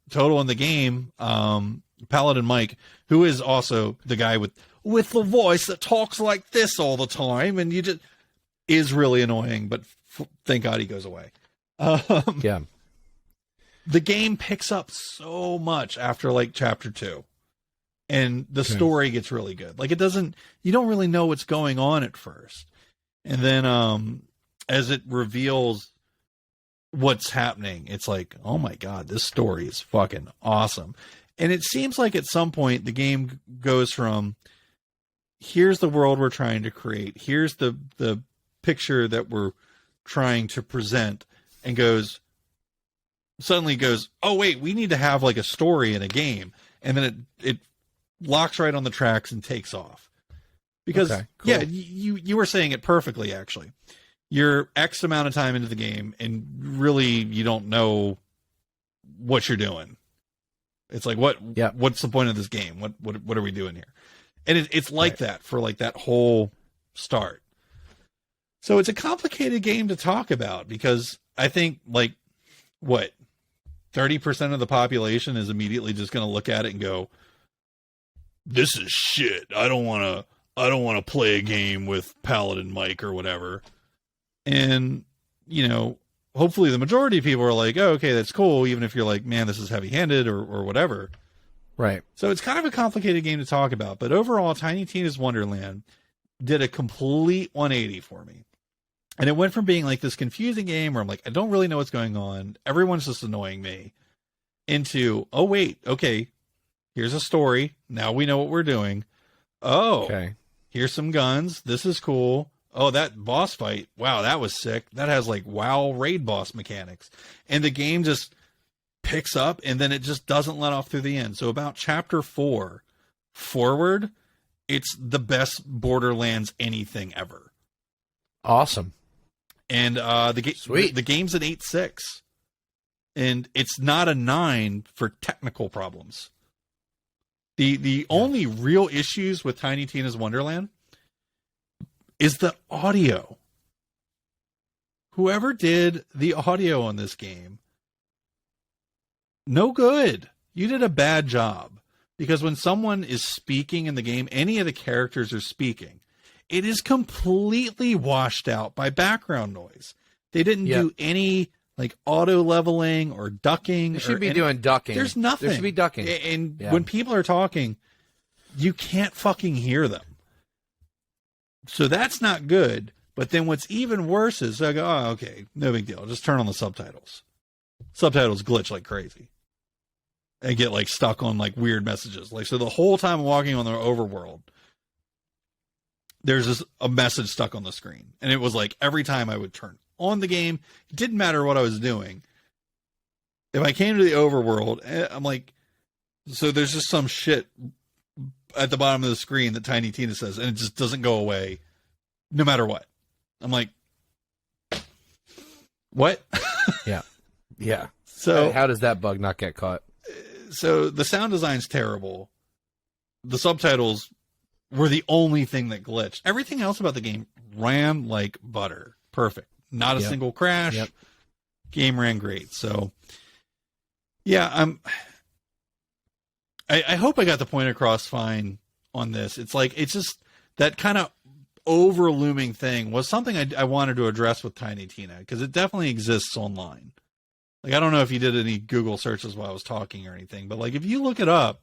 total in the game, Paladin Mike, who is also the guy with the voice that talks like this all the time, and is really annoying, but thank God he goes away. The game picks up so much after like chapter 2, and the story gets really good. Like, you don't really know what's going on at first, and then as it reveals what's happening, it's like, oh my God, this story is fucking awesome. And it seems like at some point the game goes from, here's the world we're trying to create, here's the picture that we're trying to present, and suddenly goes, oh wait, we need to have like a story in a game. And then it locks right on the tracks and takes off. Because you were saying it perfectly, actually. You're X amount of time into the game, and really you don't know what you're doing. It's like, what's the point of this game? What are we doing here? And it's like that for like that whole start. So it's a complicated game to talk about, because I think like 30% of the population is immediately just going to look at it and go, this is shit. I don't want to play a game with Paladin Mike or whatever. And, hopefully the majority of people are like, oh, okay, that's cool, even if you're like, man, this is heavy-handed or whatever. Right. So it's kind of a complicated game to talk about. But overall, Tiny Tina's Wonderland did a complete 180 for me. And it went from being like this confusing game where I'm like, I don't really know what's going on, everyone's just annoying me, into, oh, wait, okay, here's a story. Now we know what we're doing. Oh, okay. Here's some guns. This is cool. Oh, that boss fight. Wow, that was sick. That has like WoW raid boss mechanics. And the game just picks up, and then it just doesn't let off through the end. So about chapter 4 forward, it's the best Borderlands anything ever. Awesome. And the game's an 8.6. And it's not a 9 for technical problems. The only real issues with Tiny Tina's Wonderland is the audio. Whoever did the audio on this game, no good. You did a bad job. Because when someone is speaking in the game, any of the characters are speaking, it is completely washed out by background noise. They didn't do any like auto leveling or ducking. They should be doing ducking. There's nothing. There should be ducking. And when people are talking, you can't fucking hear them. So that's not good. But then what's even worse is I go, oh, okay, no big deal. Just turn on the subtitles. Subtitles glitch like crazy. And get like stuck on like weird messages. Like, so the whole time I'm walking on the overworld, there's just a message stuck on the screen. And it was like every time I would turn on the game, it didn't matter what I was doing. If I came to the overworld, I'm like, so there's just some shit at the bottom of the screen that Tiny Tina says, and it just doesn't go away no matter what. I'm like, what? Yeah. So how does that bug not get caught? So the sound design's terrible. The subtitles were the only thing that glitched. Everything else about the game ran like butter. Perfect. Not a single crash. Yep. Game ran great. So, yeah, I hope I got the point across fine on this. It's just that kind of over-looming thing was something I wanted to address with Tiny Tina, because it definitely exists online. Like, I don't know if you did any Google searches while I was talking or anything, but like, if you look it up,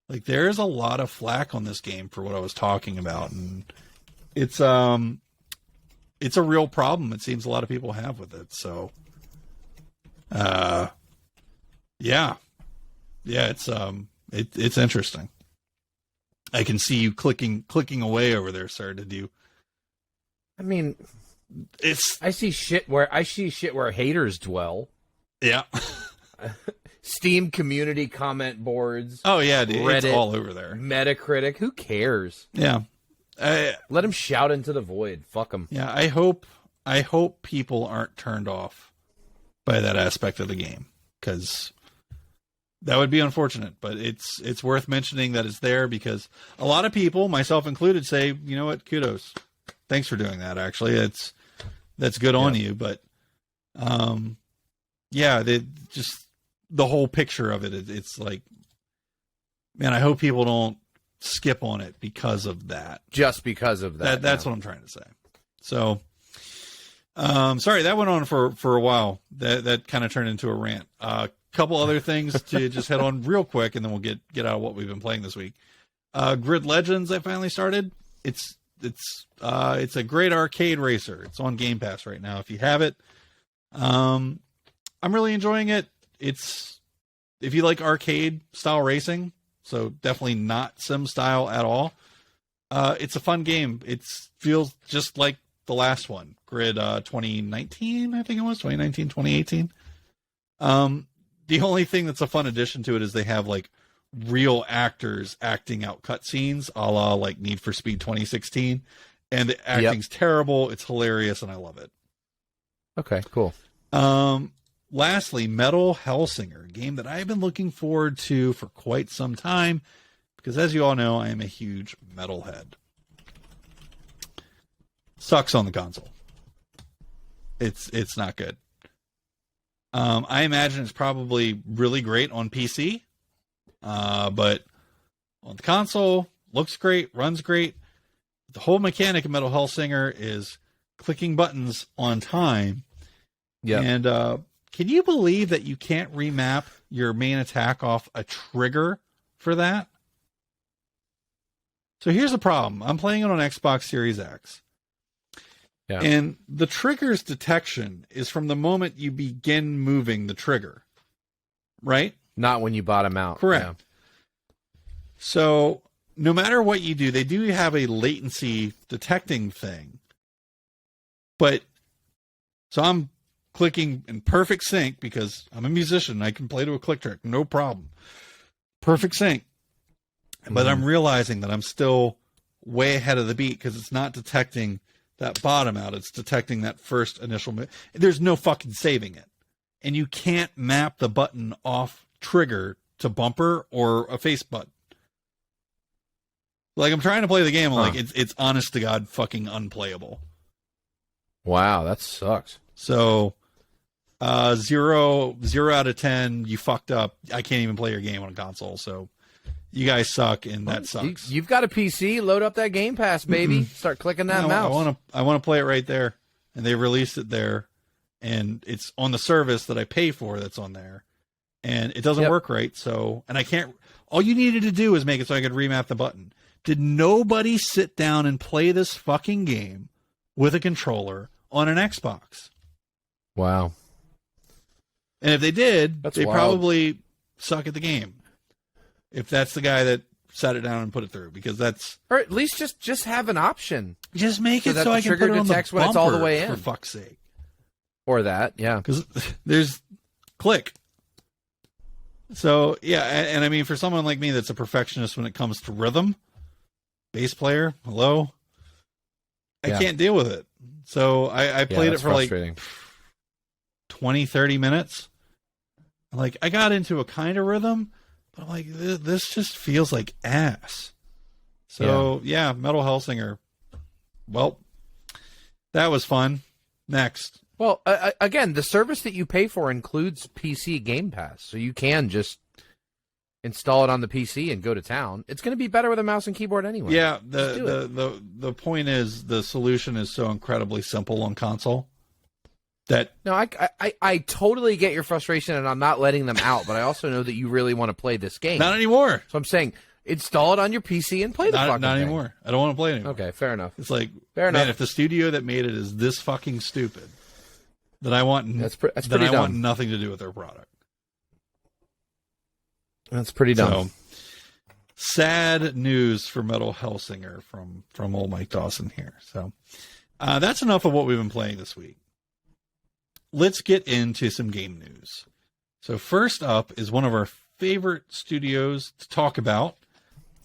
like, there's a lot of flack on this game for what I was talking about, and it's a real problem. It seems a lot of people have with it. So, yeah, it's interesting. I can see you clicking away over there, sir. Did you? I mean, I see shit where haters dwell. Yeah. Steam community comment boards. Oh yeah, dude, Reddit, it's all over there. Metacritic. Who cares? Yeah. Let him shout into the void. Fuck him. Yeah, I hope people aren't turned off by that aspect of the game, because that would be unfortunate. But it's worth mentioning that it's there, because a lot of people, myself included, say, you know what, kudos, thanks for doing that. Actually, that's good on you. But yeah, the whole picture of it, it's like, man, I hope people don't skip on it because of that. Just because of that. That's what I'm trying to say. So, sorry, that went on for a while. That kind of turned into a rant. Couple other things to just head on real quick, and then we'll get out of what we've been playing this week. Grid Legends, I finally started. It's a great arcade racer. It's on Gamepass right now. If you have it, I'm really enjoying it. It's, if you like arcade style racing, so definitely not sim style at all. It's a fun game. It feels just like the last one, Grid 2019, I think it was 2019, 2018. The only thing that's a fun addition to it is they have like real actors acting out cutscenes, a la like Need for Speed 2016, and the acting's terrible. It's hilarious, and I love it. Okay, cool. Lastly, Metal Hellsinger, a game that I've been looking forward to for quite some time, because as you all know, I am a huge metalhead. Sucks on the console. It's not good. I imagine it's probably really great on PC, but on the console, looks great, runs great. The whole mechanic of Metal Hellsinger is clicking buttons on time. Yeah. And can you believe that you can't remap your main attack off a trigger for that? So here's the problem. I'm playing it on Xbox Series X. Yeah. And the trigger's detection is from the moment you begin moving the trigger, right? Not when you bottom out. Correct. Yeah. So no matter what you do, they do have a latency detecting thing. But so I'm clicking in perfect sync because I'm a musician. I can play to a click track, no problem. Perfect sync. But I'm realizing that I'm still way ahead of the beat because it's not detecting that bottom out. It's detecting that first initial move. There's no fucking saving it. And you can't map the button off trigger to bumper or a face button. Like, I'm trying to play the game, I'm like, it's honest to God fucking unplayable. Wow, that sucks. So, 0 out of 10, you fucked up. I can't even play your game on a console, so you guys suck, and that sucks. You've got a PC, load up that Game Pass, baby. Start clicking that mouse. I want to play it right there, and they released it there, and it's on the service that I pay for that's on there, and it doesn't work right, so, and I can't, all you needed to do is make it so I could remap the button. Did nobody sit down and play this fucking game with a controller on an Xbox? Wow. And if they did, That's they wild. probably suck at the game. If that's the guy that sat it down and put it through, because that's, Or at least just have an option. just make So it that so the I can trigger put it on the detects when it's all the bumper, way in. for fuck's sake. Or that, yeah. Because there's click. So yeah, and I mean, for someone like me that's a perfectionist when it comes to rhythm, bass player, hello, I can't deal with it. So I played it for like 20, 30 minutes. Like, I got into a kind of rhythm, But I'm like, this just feels like ass. So, yeah, Metal Hellsinger. Well, that was fun. Next. Well, again, the service that you pay for includes PC Gamepass, so you can just install it on the PC and go to town. It's going to be better with a mouse and keyboard anyway. Yeah, the point is the solution is so incredibly simple on console that... No, I totally get your frustration, and I'm not letting them out, but I also know that you really want to play this game. Not anymore. So I'm saying install it on your PC and play the fucking Not thing. anymore. I don't want to play it anymore. Okay, fair enough. It's like, fair man, enough. if the studio that made it is this fucking stupid, then I want want nothing to do with their product. That's pretty dumb. So, sad news for Metal Hellsinger from old Mike Dawson here. So that's enough of what we've been playing this week. Let's get into some game news. So first up is one of our favorite studios to talk about,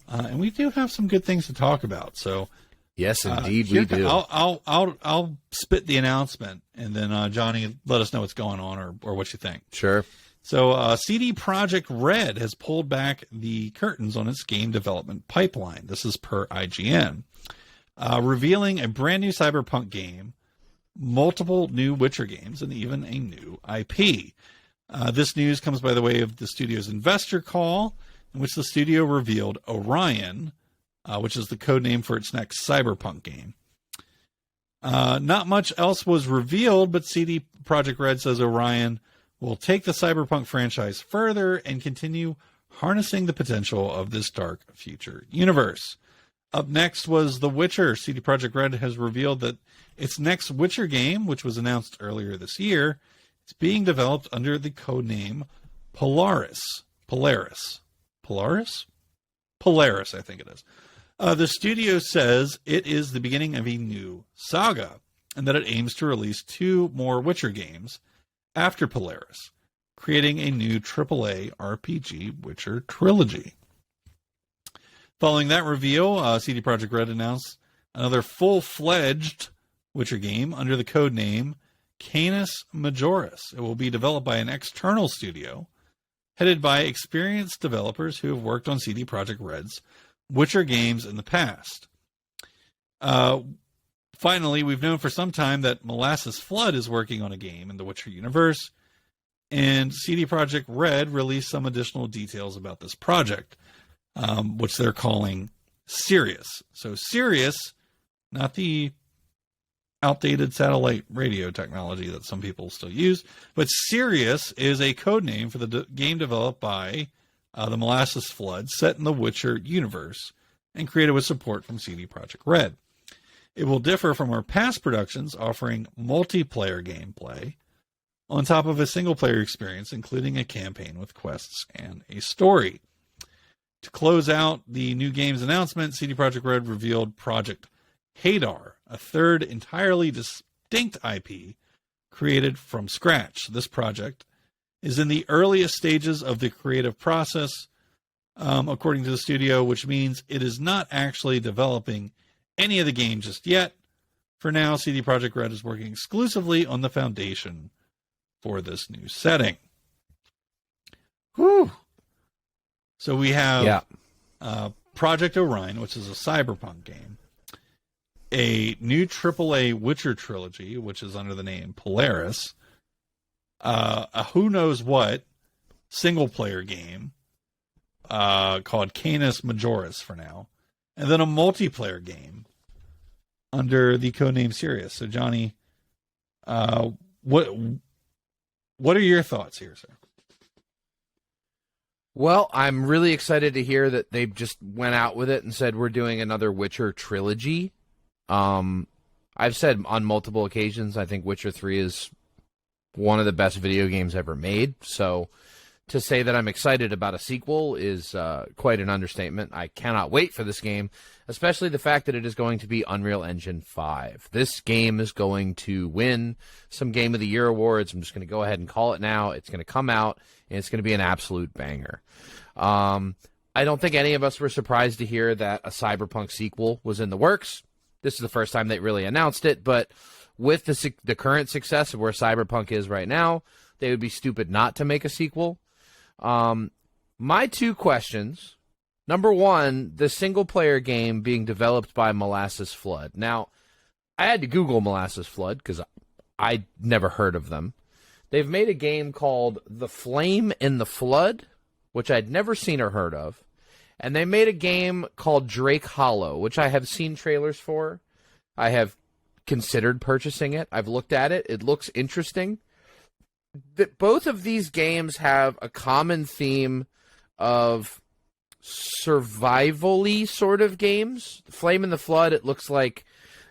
and we do have some good things to talk about. So yes, indeed, we do. I'll spit the announcement, and then Johnny, let us know what's going on or what you think. Sure. So CD Projekt Red has pulled back the curtains on its game development pipeline. This is per IGN, revealing a brand new Cyberpunk game, multiple new Witcher games, and even a new IP. This news comes by the way of the studio's investor call, in which the studio revealed Orion, which is the code name for its next Cyberpunk game. Not much else was revealed, but CD Projekt Red says Orion will take the Cyberpunk franchise further and continue harnessing the potential of this dark future universe. Up next was The Witcher. CD Projekt Red has revealed that its next Witcher game, which was announced earlier this year, is being developed under the codename Polaris, I think it is. The studio says it is the beginning of a new saga, and that it aims to release 2 more Witcher games after Polaris, creating a new AAA RPG Witcher trilogy. Following that reveal, CD Projekt Red announced another full-fledged Witcher game under the codename Canis Majoris. It will be developed by an external studio, headed by experienced developers who have worked on CD Projekt Red's Witcher games in the past. Finally, we've known for some time that Molasses Flood is working on a game in the Witcher universe, and CD Projekt Red released some additional details about this project, which they're calling Sirius. So Sirius, not the outdated satellite radio technology that some people still use, but Sirius is a code name for the game developed by the Molasses Flood, set in the Witcher universe and created with support from CD Projekt Red. It will differ from our past productions, offering multiplayer gameplay on top of a single-player experience, including a campaign with quests and a story. To close out the new game's announcement, CD Projekt Red revealed Project Hadar, a third entirely distinct IP created from scratch. This project is in the earliest stages of the creative process, according to the studio, which means it is not actually developing any of the game just yet. For now, CD Projekt Red is working exclusively on the foundation for this new setting. Whew. So we have Project Orion, which is a cyberpunk game, a new AAA Witcher trilogy, which is under the name Polaris, a who knows what single-player game called Canis Majoris for now, and then a multiplayer game under the codename Sirius. So, Johnny, what are your thoughts here, sir? Well, I'm really excited to hear that they just went out with it and said we're doing another Witcher trilogy. I've said on multiple occasions I think Witcher 3 is one of the best video games ever made. So to say that I'm excited about a sequel is quite an understatement. I cannot wait for this game, especially the fact that it is going to be Unreal Engine 5. This game is going to win some Game of the Year awards. I'm just going to go ahead and call it now. It's going to come out, and it's going to be an absolute banger. I don't think any of us were surprised to hear that a Cyberpunk sequel was in the works. This is the first time they really announced it, but with the current success of where Cyberpunk is right now, they would be stupid not to make a sequel. My two questions. Number one, the single-player game being developed by Molasses Flood. Now, I had to Google Molasses Flood because I'd never heard of them. They've made a game called The Flame in the Flood, which I'd never seen or heard of. And they made a game called Drake Hollow, which I have seen trailers for. I have considered purchasing it. I've looked at it. It looks interesting. Both of these games have a common theme of survival-y sort of games. Flame in the Flood, it looks like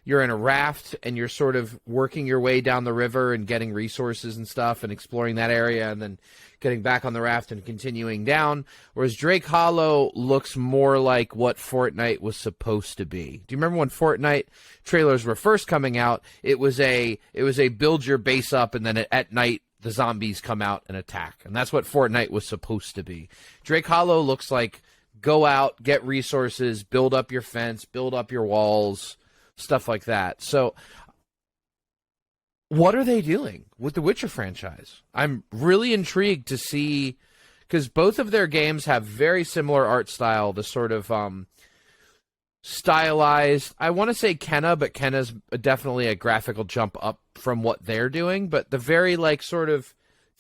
you're in a raft and you're sort of working your way down the river and getting resources and stuff and exploring that area and then getting back on the raft and continuing down. Whereas Drake Hollow looks more like what Fortnite was supposed to be. Do you remember when Fortnite trailers were first coming out? It was a build your base up and then at night the zombies come out and attack. And that's what Fortnite was supposed to be. Drake Hollow looks like go out, get resources, build up your fence, build up your walls, stuff like that. So what are they doing with the Witcher franchise? I'm really intrigued to see, because both of their games have very similar art style, the sort of stylized, I want to say Kenna, but Kenna's definitely a graphical jump up from what they're doing, but the very like sort of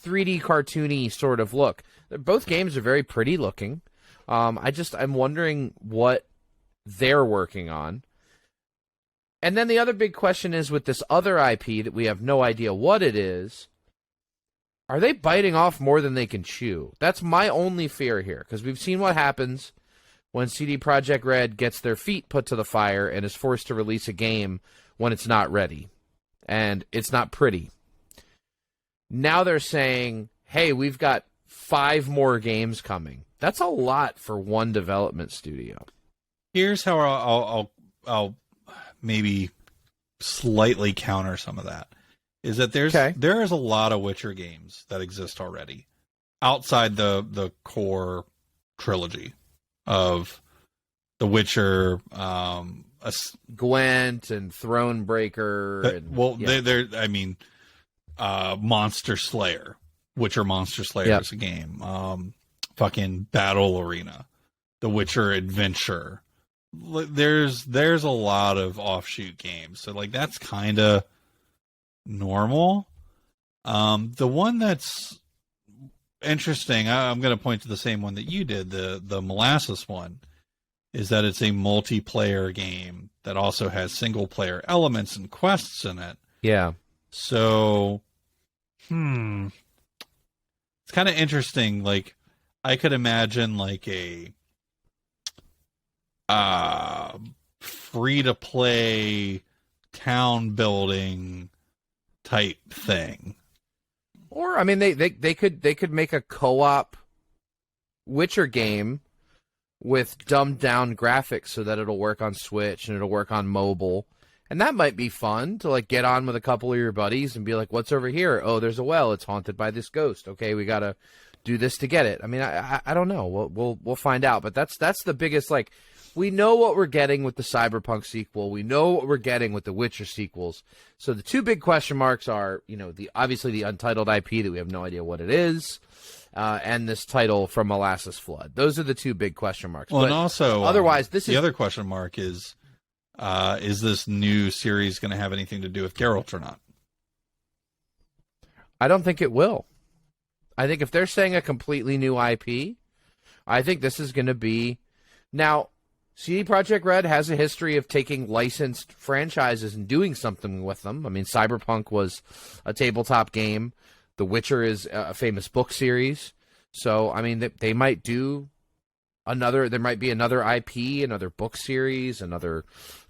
3D cartoony sort of look. Both games are very pretty looking. I'm wondering what they're working on. And then the other big question is with this other IP that we have no idea what it is, are they biting off more than they can chew? That's my only fear here, because we've seen what happens when CD Projekt Red gets their feet put to the fire and is forced to release a game when it's not ready. And it's not pretty. Now they're saying, hey, we've got 5 more games coming. That's a lot for one development studio. Here's how I'll maybe slightly counter some of that. Is that there is a lot of Witcher games that exist already outside the core trilogy of The Witcher, Gwent and Thronebreaker. Monster Slayer. Witcher Monster Slayer is a game. Fucking Battle Arena, The Witcher Adventure. There's a lot of offshoot games, so like that's kind of normal. The one that's interesting, I'm going to point to the same one that you did, the Molasses one, is that it's a multiplayer game that also has single player elements and quests in it. Yeah. So, it's kind of interesting. Like, I could imagine like a free-to-play town building type thing. Or I mean, they could make a co-op Witcher game with dumbed down graphics so that it'll work on Switch and it'll work on mobile. And that might be fun to like get on with a couple of your buddies and be like, what's over here? Oh, there's a well. It's haunted by this ghost. Okay, we got to do this to get it. I mean, I don't know. We'll find out. But that's the biggest, like, we know what we're getting with the Cyberpunk sequel. We know what we're getting with the Witcher sequels. So the two big question marks are, obviously the untitled IP that we have no idea what it is, and this title from Molasses Flood. Those are the two big question marks. Well, and also, otherwise, the other question mark is this new series going to have anything to do with Geralt or not? I don't think it will. I think if they're saying a completely new IP, I think this is going to be... Now, CD Projekt Red has a history of taking licensed franchises and doing something with them. I mean, Cyberpunk was a tabletop game. The Witcher is a famous book series. So, I mean, they might do there might be another IP, another book series, another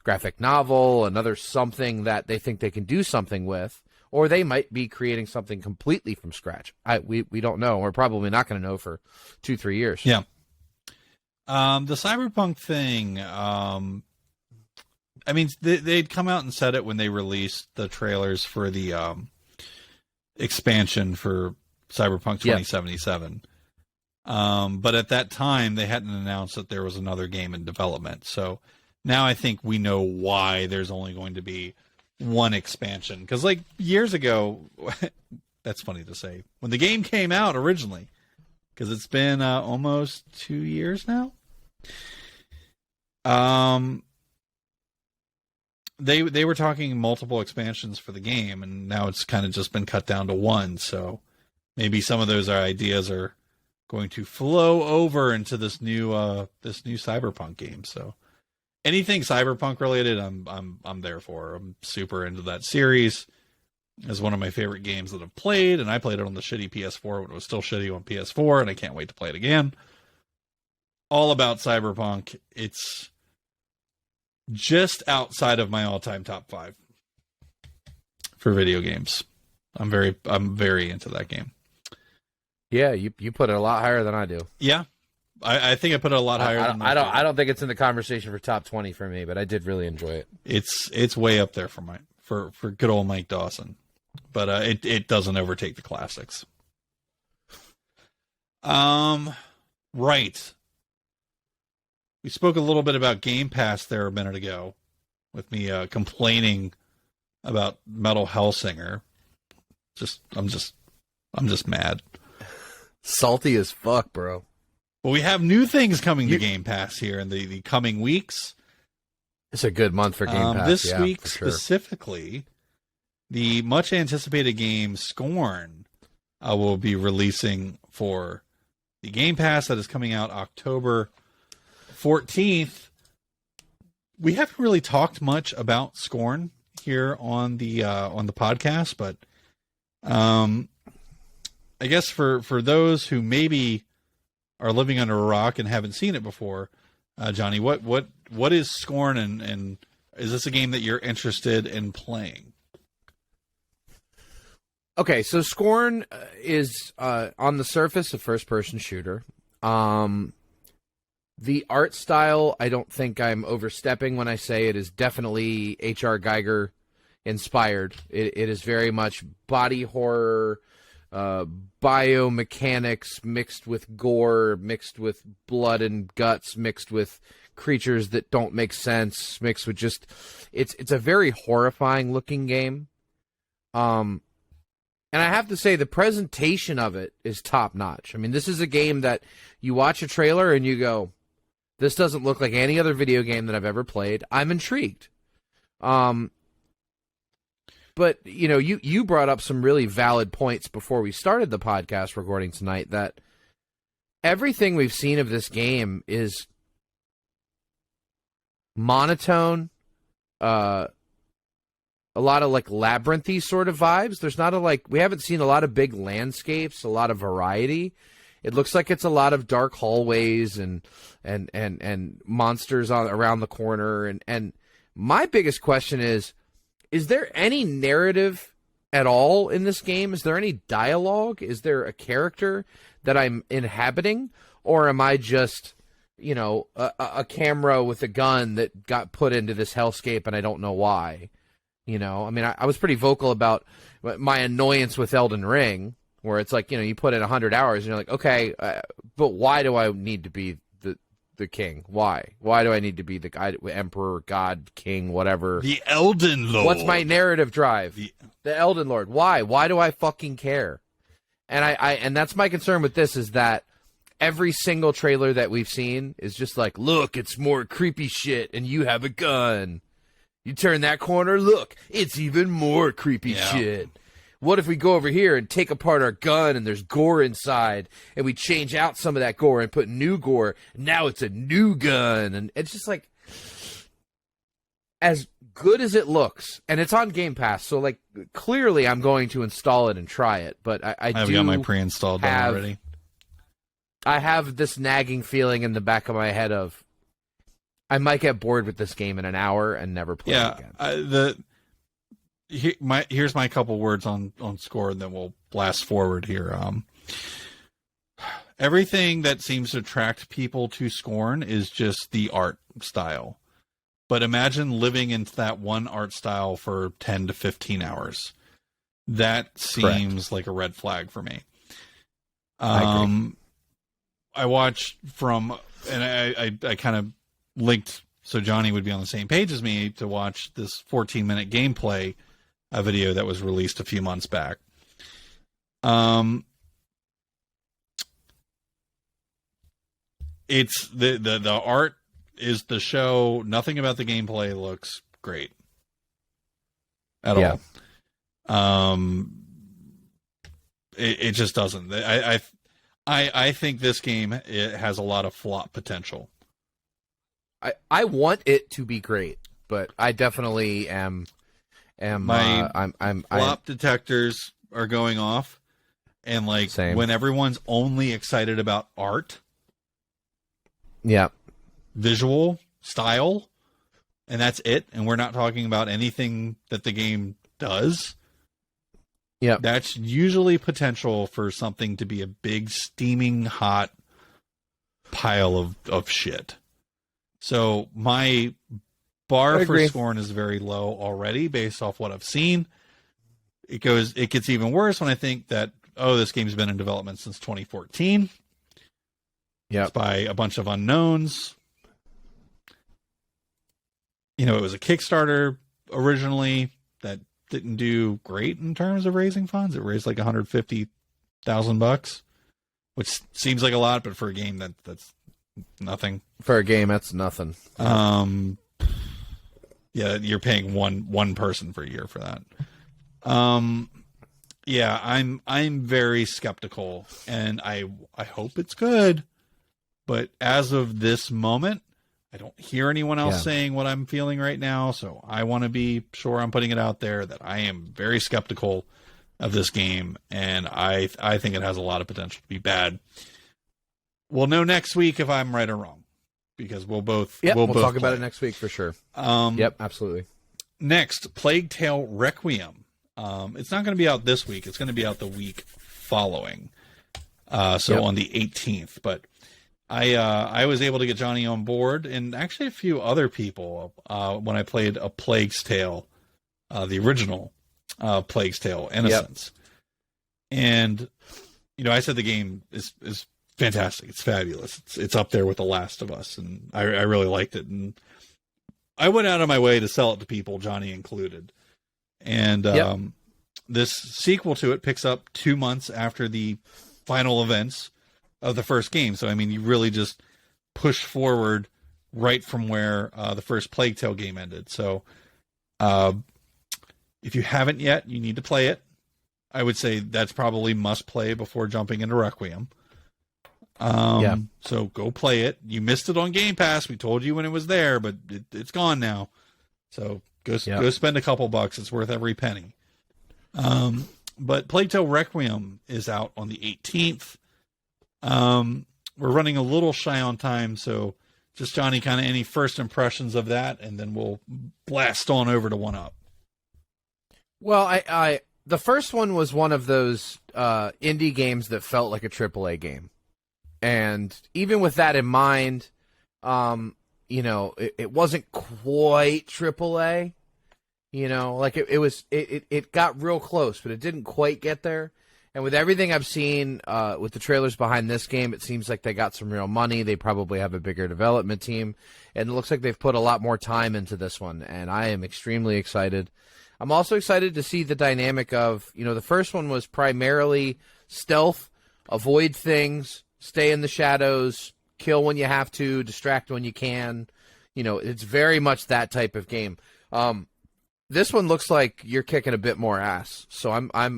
graphic novel, another something that they think they can do something with. Or they might be creating something completely from scratch. We don't know. We're probably not going to know for 2-3 years. Yeah. The Cyberpunk thing, I mean, they'd come out and said it when they released the trailers for the expansion for Cyberpunk 2077. But at that time, they hadn't announced that there was another game in development. So now I think we know why there's only going to be one expansion. Because like years ago, that's funny to say, when the game came out originally, because it's been almost 2 years now. They were talking multiple expansions for the game, and now it's kind of just been cut down to one. So maybe some of those ideas are going to flow over into this new Cyberpunk game. So anything Cyberpunk related, I'm there for. I'm super into that series. It's one of my favorite games that I've played, and I played it on the shitty PS4 when it was still shitty on PS4, and I can't wait to play it again. All about Cyberpunk. It's just outside of my all-time top 5 for video games. I'm very into that game. Yeah, you put it a lot higher than I do. Yeah, I think I put it a lot higher. I don't think it's in the conversation for top 20 for me, but I did really enjoy it. It's way up there for good old Mike Dawson, but it doesn't overtake the classics. Right. We spoke a little bit about Gamepass there a minute ago, with me complaining about Metal Hellsinger. I'm just mad. Salty as fuck, bro. Well, we have new things coming to Game Pass here in the coming weeks. It's a good month for Game Pass. This week specifically, the much anticipated game Scorn will be releasing for the Game Pass. That is coming out October 14th. We haven't really talked much about Scorn here on the podcast, but I guess for those who maybe are living under a rock and haven't seen it before, Johnny, what is Scorn, and is this a game that you're interested in playing? Okay, so Scorn is on the surface a first-person shooter. The art style, I don't think I'm overstepping when I say it is definitely H.R. Geiger inspired. It is very much body horror, biomechanics mixed with gore, mixed with blood and guts, mixed with creatures that don't make sense, mixed with just it's a very horrifying looking game. And I have to say the presentation of it is top notch. I mean, this is a game that you watch a trailer and you go, this doesn't look like any other video game that I've ever played. I'm intrigued. But, you know, you brought up some really valid points before we started the podcast recording tonight, that everything we've seen of this game is monotone, a lot of like labyrinthy sort of vibes. There's not we haven't seen a lot of big landscapes, a lot of variety. It looks like it's a lot of dark hallways and monsters around the corner. And my biggest question is there any narrative at all in this game? Is there any dialogue? Is there a character that I'm inhabiting? Or am I just, you know, a camera with a gun that got put into this hellscape and I don't know why? You know, I mean, I was pretty vocal about my annoyance with Elden Ring, where it's like, you know, you put in 100 hours and you're like, okay, but why do I need to be the king? Why do I need to be the guy, emperor, god, king, whatever? The Elden Lord. What's my narrative drive? The Elden Lord. Why do I fucking care? And and that's my concern with this, is that every single trailer that we've seen is just like, look, it's more creepy shit and you have a gun. You turn that corner, look, it's even more creepy shit. What if we go over here and take apart our gun and there's gore inside, and we change out some of that gore and put new gore, and now it's a new gun? And it's just like, as good as it looks, and it's on Game Pass, so like clearly I'm going to install it and try it, but I've got my pre-installed done already. I have this nagging feeling in the back of my head of, I might get bored with this game in an hour and never play it again. Here's my couple words on Score, and then we'll blast forward here. Everything that seems to attract people to Scorn is just the art style. But imagine living into that one art style for 10 to 15 hours. That seems like a red flag for me. I watched from, and I kind of linked so Johnny would be on the same page as me, to watch this 14-minute gameplay video that was released a few months back. it's the art is the show. Nothing about the gameplay looks great at all. It just doesn't. I think this game, it has a lot of flop potential. I want it to be great, but I definitely am. Flop detectors are going off, and like Same. when everyone's only excited about art, visual style, and that's it, and we're not talking about anything that the game does. Yeah, that's usually potential for something to be a big steaming hot pile of shit. So my bar for Scorn is very low already based off what I've seen. It gets even worse when I think that, this game's been in development since 2014. Yeah, it's by a bunch of unknowns. It was a Kickstarter originally that didn't do great in terms of raising funds. It raised like $150,000, which seems like a lot, but for a game that's nothing. For a game, that's nothing. Yeah, you're paying one person for a year for that. Yeah, I'm very skeptical, and I hope it's good, but as of this moment, I don't hear anyone else saying what I'm feeling right now, so I want to be sure I'm putting it out there that I am very skeptical of this game, and I think it has a lot of potential to be bad. We'll know next week if I'm right or wrong, because we'll both talk about it next week for sure. Yep, absolutely. Next, Plague Tale Requiem. It's not going to be out this week. It's going to be out the week following. On the 18th. But I was able to get Johnny on board, and actually a few other people when I played A Plague's Tale, the original Plague's Tale: Innocence. And I said the game is fantastic. It's fabulous. It's up there with The Last of Us, and I really liked it. And I went out of my way to sell it to people, Johnny included. And this sequel to it picks up 2 months after the final events of the first game. So, I mean, you really just push forward right from where the first Plague Tale game ended. So, if you haven't yet, you need to play it. I would say that's probably must play before jumping into Requiem. So go play it. You missed it on Gamepass. We told you when it was there, but it's gone now. So go spend a couple bucks. It's worth every penny. But Plague Tale Requiem is out on the 18th. We're running a little shy on time, so just Johnny, kind of any first impressions of that, and then we'll blast on over to One Up. Well, I the first one was one of those indie games that felt like a AAA game. And even with that in mind, it wasn't quite AAA. Like it got real close, but it didn't quite get there. And with everything I've seen with the trailers behind this game, it seems like they got some real money. They probably have a bigger development team, and it looks like they've put a lot more time into this one. And I am extremely excited. I'm also excited to see the dynamic of, the first one was primarily stealth, avoid things, stay in the shadows, kill when you have to, distract when you can. It's very much that type of game. This one looks like you're kicking a bit more ass. So I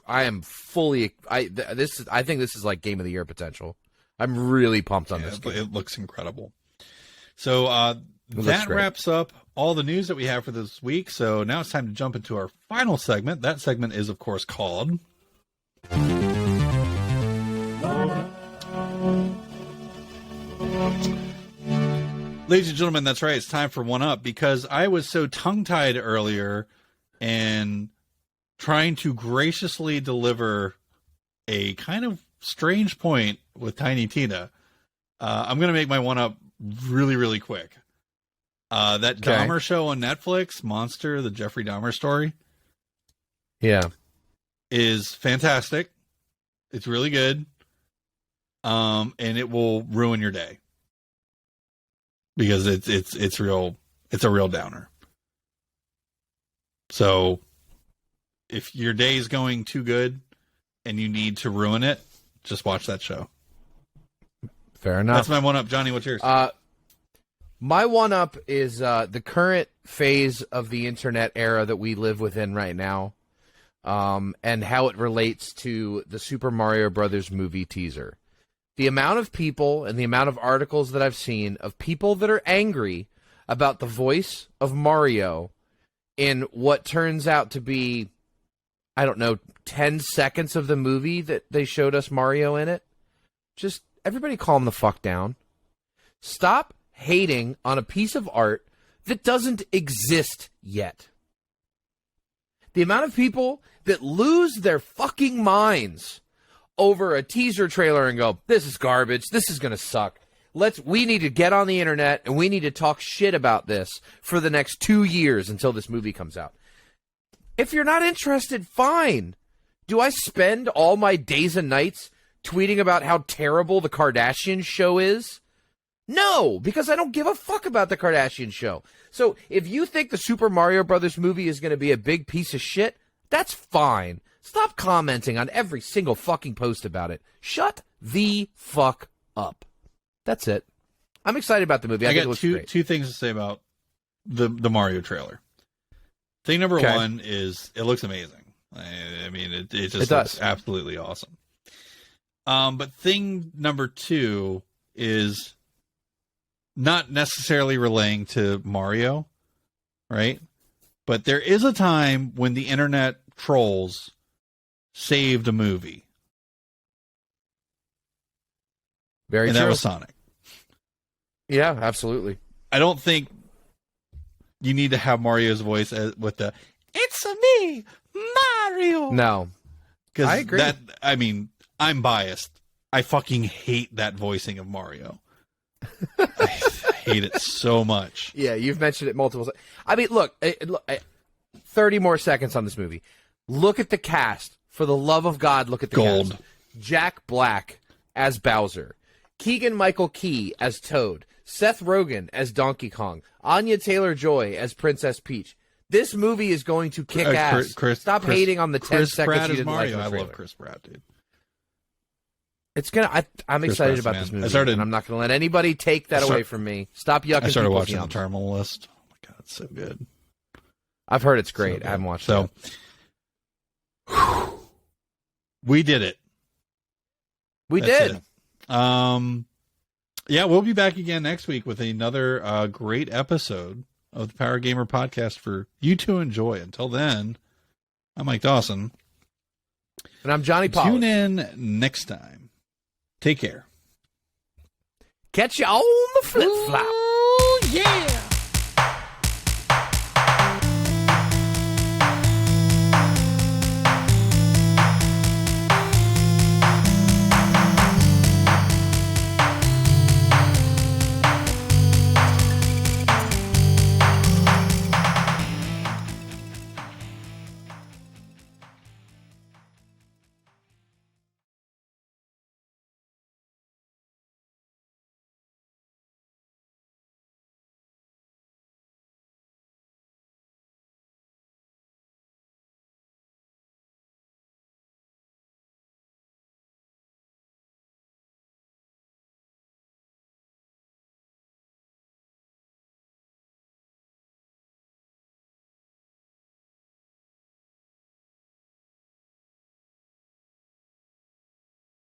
am fully. I think this is like Game of the Year potential. I'm really pumped on this game. It looks incredible. So that wraps up all the news that we have for this week. So now it's time to jump into our final segment. That segment is, of course, called Ladies and gentlemen, that's right. It's time for One Up, because I was so tongue-tied earlier and trying to graciously deliver a kind of strange point with Tiny Tina. I'm going to make my One Up really, really quick. That Dahmer show on Netflix, Monster, the Jeffrey Dahmer story. Yeah. Is fantastic. It's really good. And it will ruin your day. Because it's a real downer. So if your day is going too good and you need to ruin it, just watch that show. Fair enough. That's my one up. Johnny, what's yours? My one up is the current phase of the internet era that we live within right now, and how it relates to the Super Mario Brothers movie teaser. The amount of people and the amount of articles that I've seen of people that are angry about the voice of Mario in what turns out to be, I don't know, 10 seconds of the movie that they showed us Mario in it. Just everybody calm the fuck down. Stop hating on a piece of art that doesn't exist yet. The amount of people that lose their fucking minds over a teaser trailer and go, this is garbage, this is going to suck. We need to get on the internet and we need to talk shit about this for the next 2 years until this movie comes out. If you're not interested, fine. Do I spend all my days and nights tweeting about how terrible the Kardashian show is? No, because I don't give a fuck about the Kardashian show. So if you think the Super Mario Brothers movie is going to be a big piece of shit, that's fine. Stop commenting on every single fucking post about it. Shut the fuck up. That's it. I'm excited about the movie. I think it looks great. Two things to say about the Mario trailer. Thing number one is it looks amazing. I mean, it just looks absolutely awesome. But thing number two is not necessarily relaying to Mario, right? But there is a time when the internet trolls saved a movie. Very true. And that was Sonic. Yeah, absolutely. I don't think you need to have Mario's voice with the "It's me, Mario." No, because I agree. I mean, I'm biased. I fucking hate that voicing of Mario. I hate it so much. Yeah, you've mentioned it multiple times. I mean, look, 30 more seconds on this movie. Look at the cast. For the love of God, look at the cast. Jack Black as Bowser. Keegan-Michael Key as Toad. Seth Rogen as Donkey Kong. Anya Taylor-Joy as Princess Peach. This movie is going to kick ass. Stop hating on the 10 seconds you didn't like in the trailer. I love Chris Pratt, dude. It's gonna. I'm excited about this movie, and I'm not going to let anybody take that away from me. Stop yucking. I started watching the Terminal List. Oh my god, it's so good. I've heard it's great. I haven't watched it. We did it. We did. Yeah, we'll be back again next week with another great episode of the Power Gamer Podcast for you to enjoy. Until then, I'm Mike Dawson. And I'm Johnny Paul. Tune in next time. Take care. Catch you on the flip-flop. Ooh, yeah.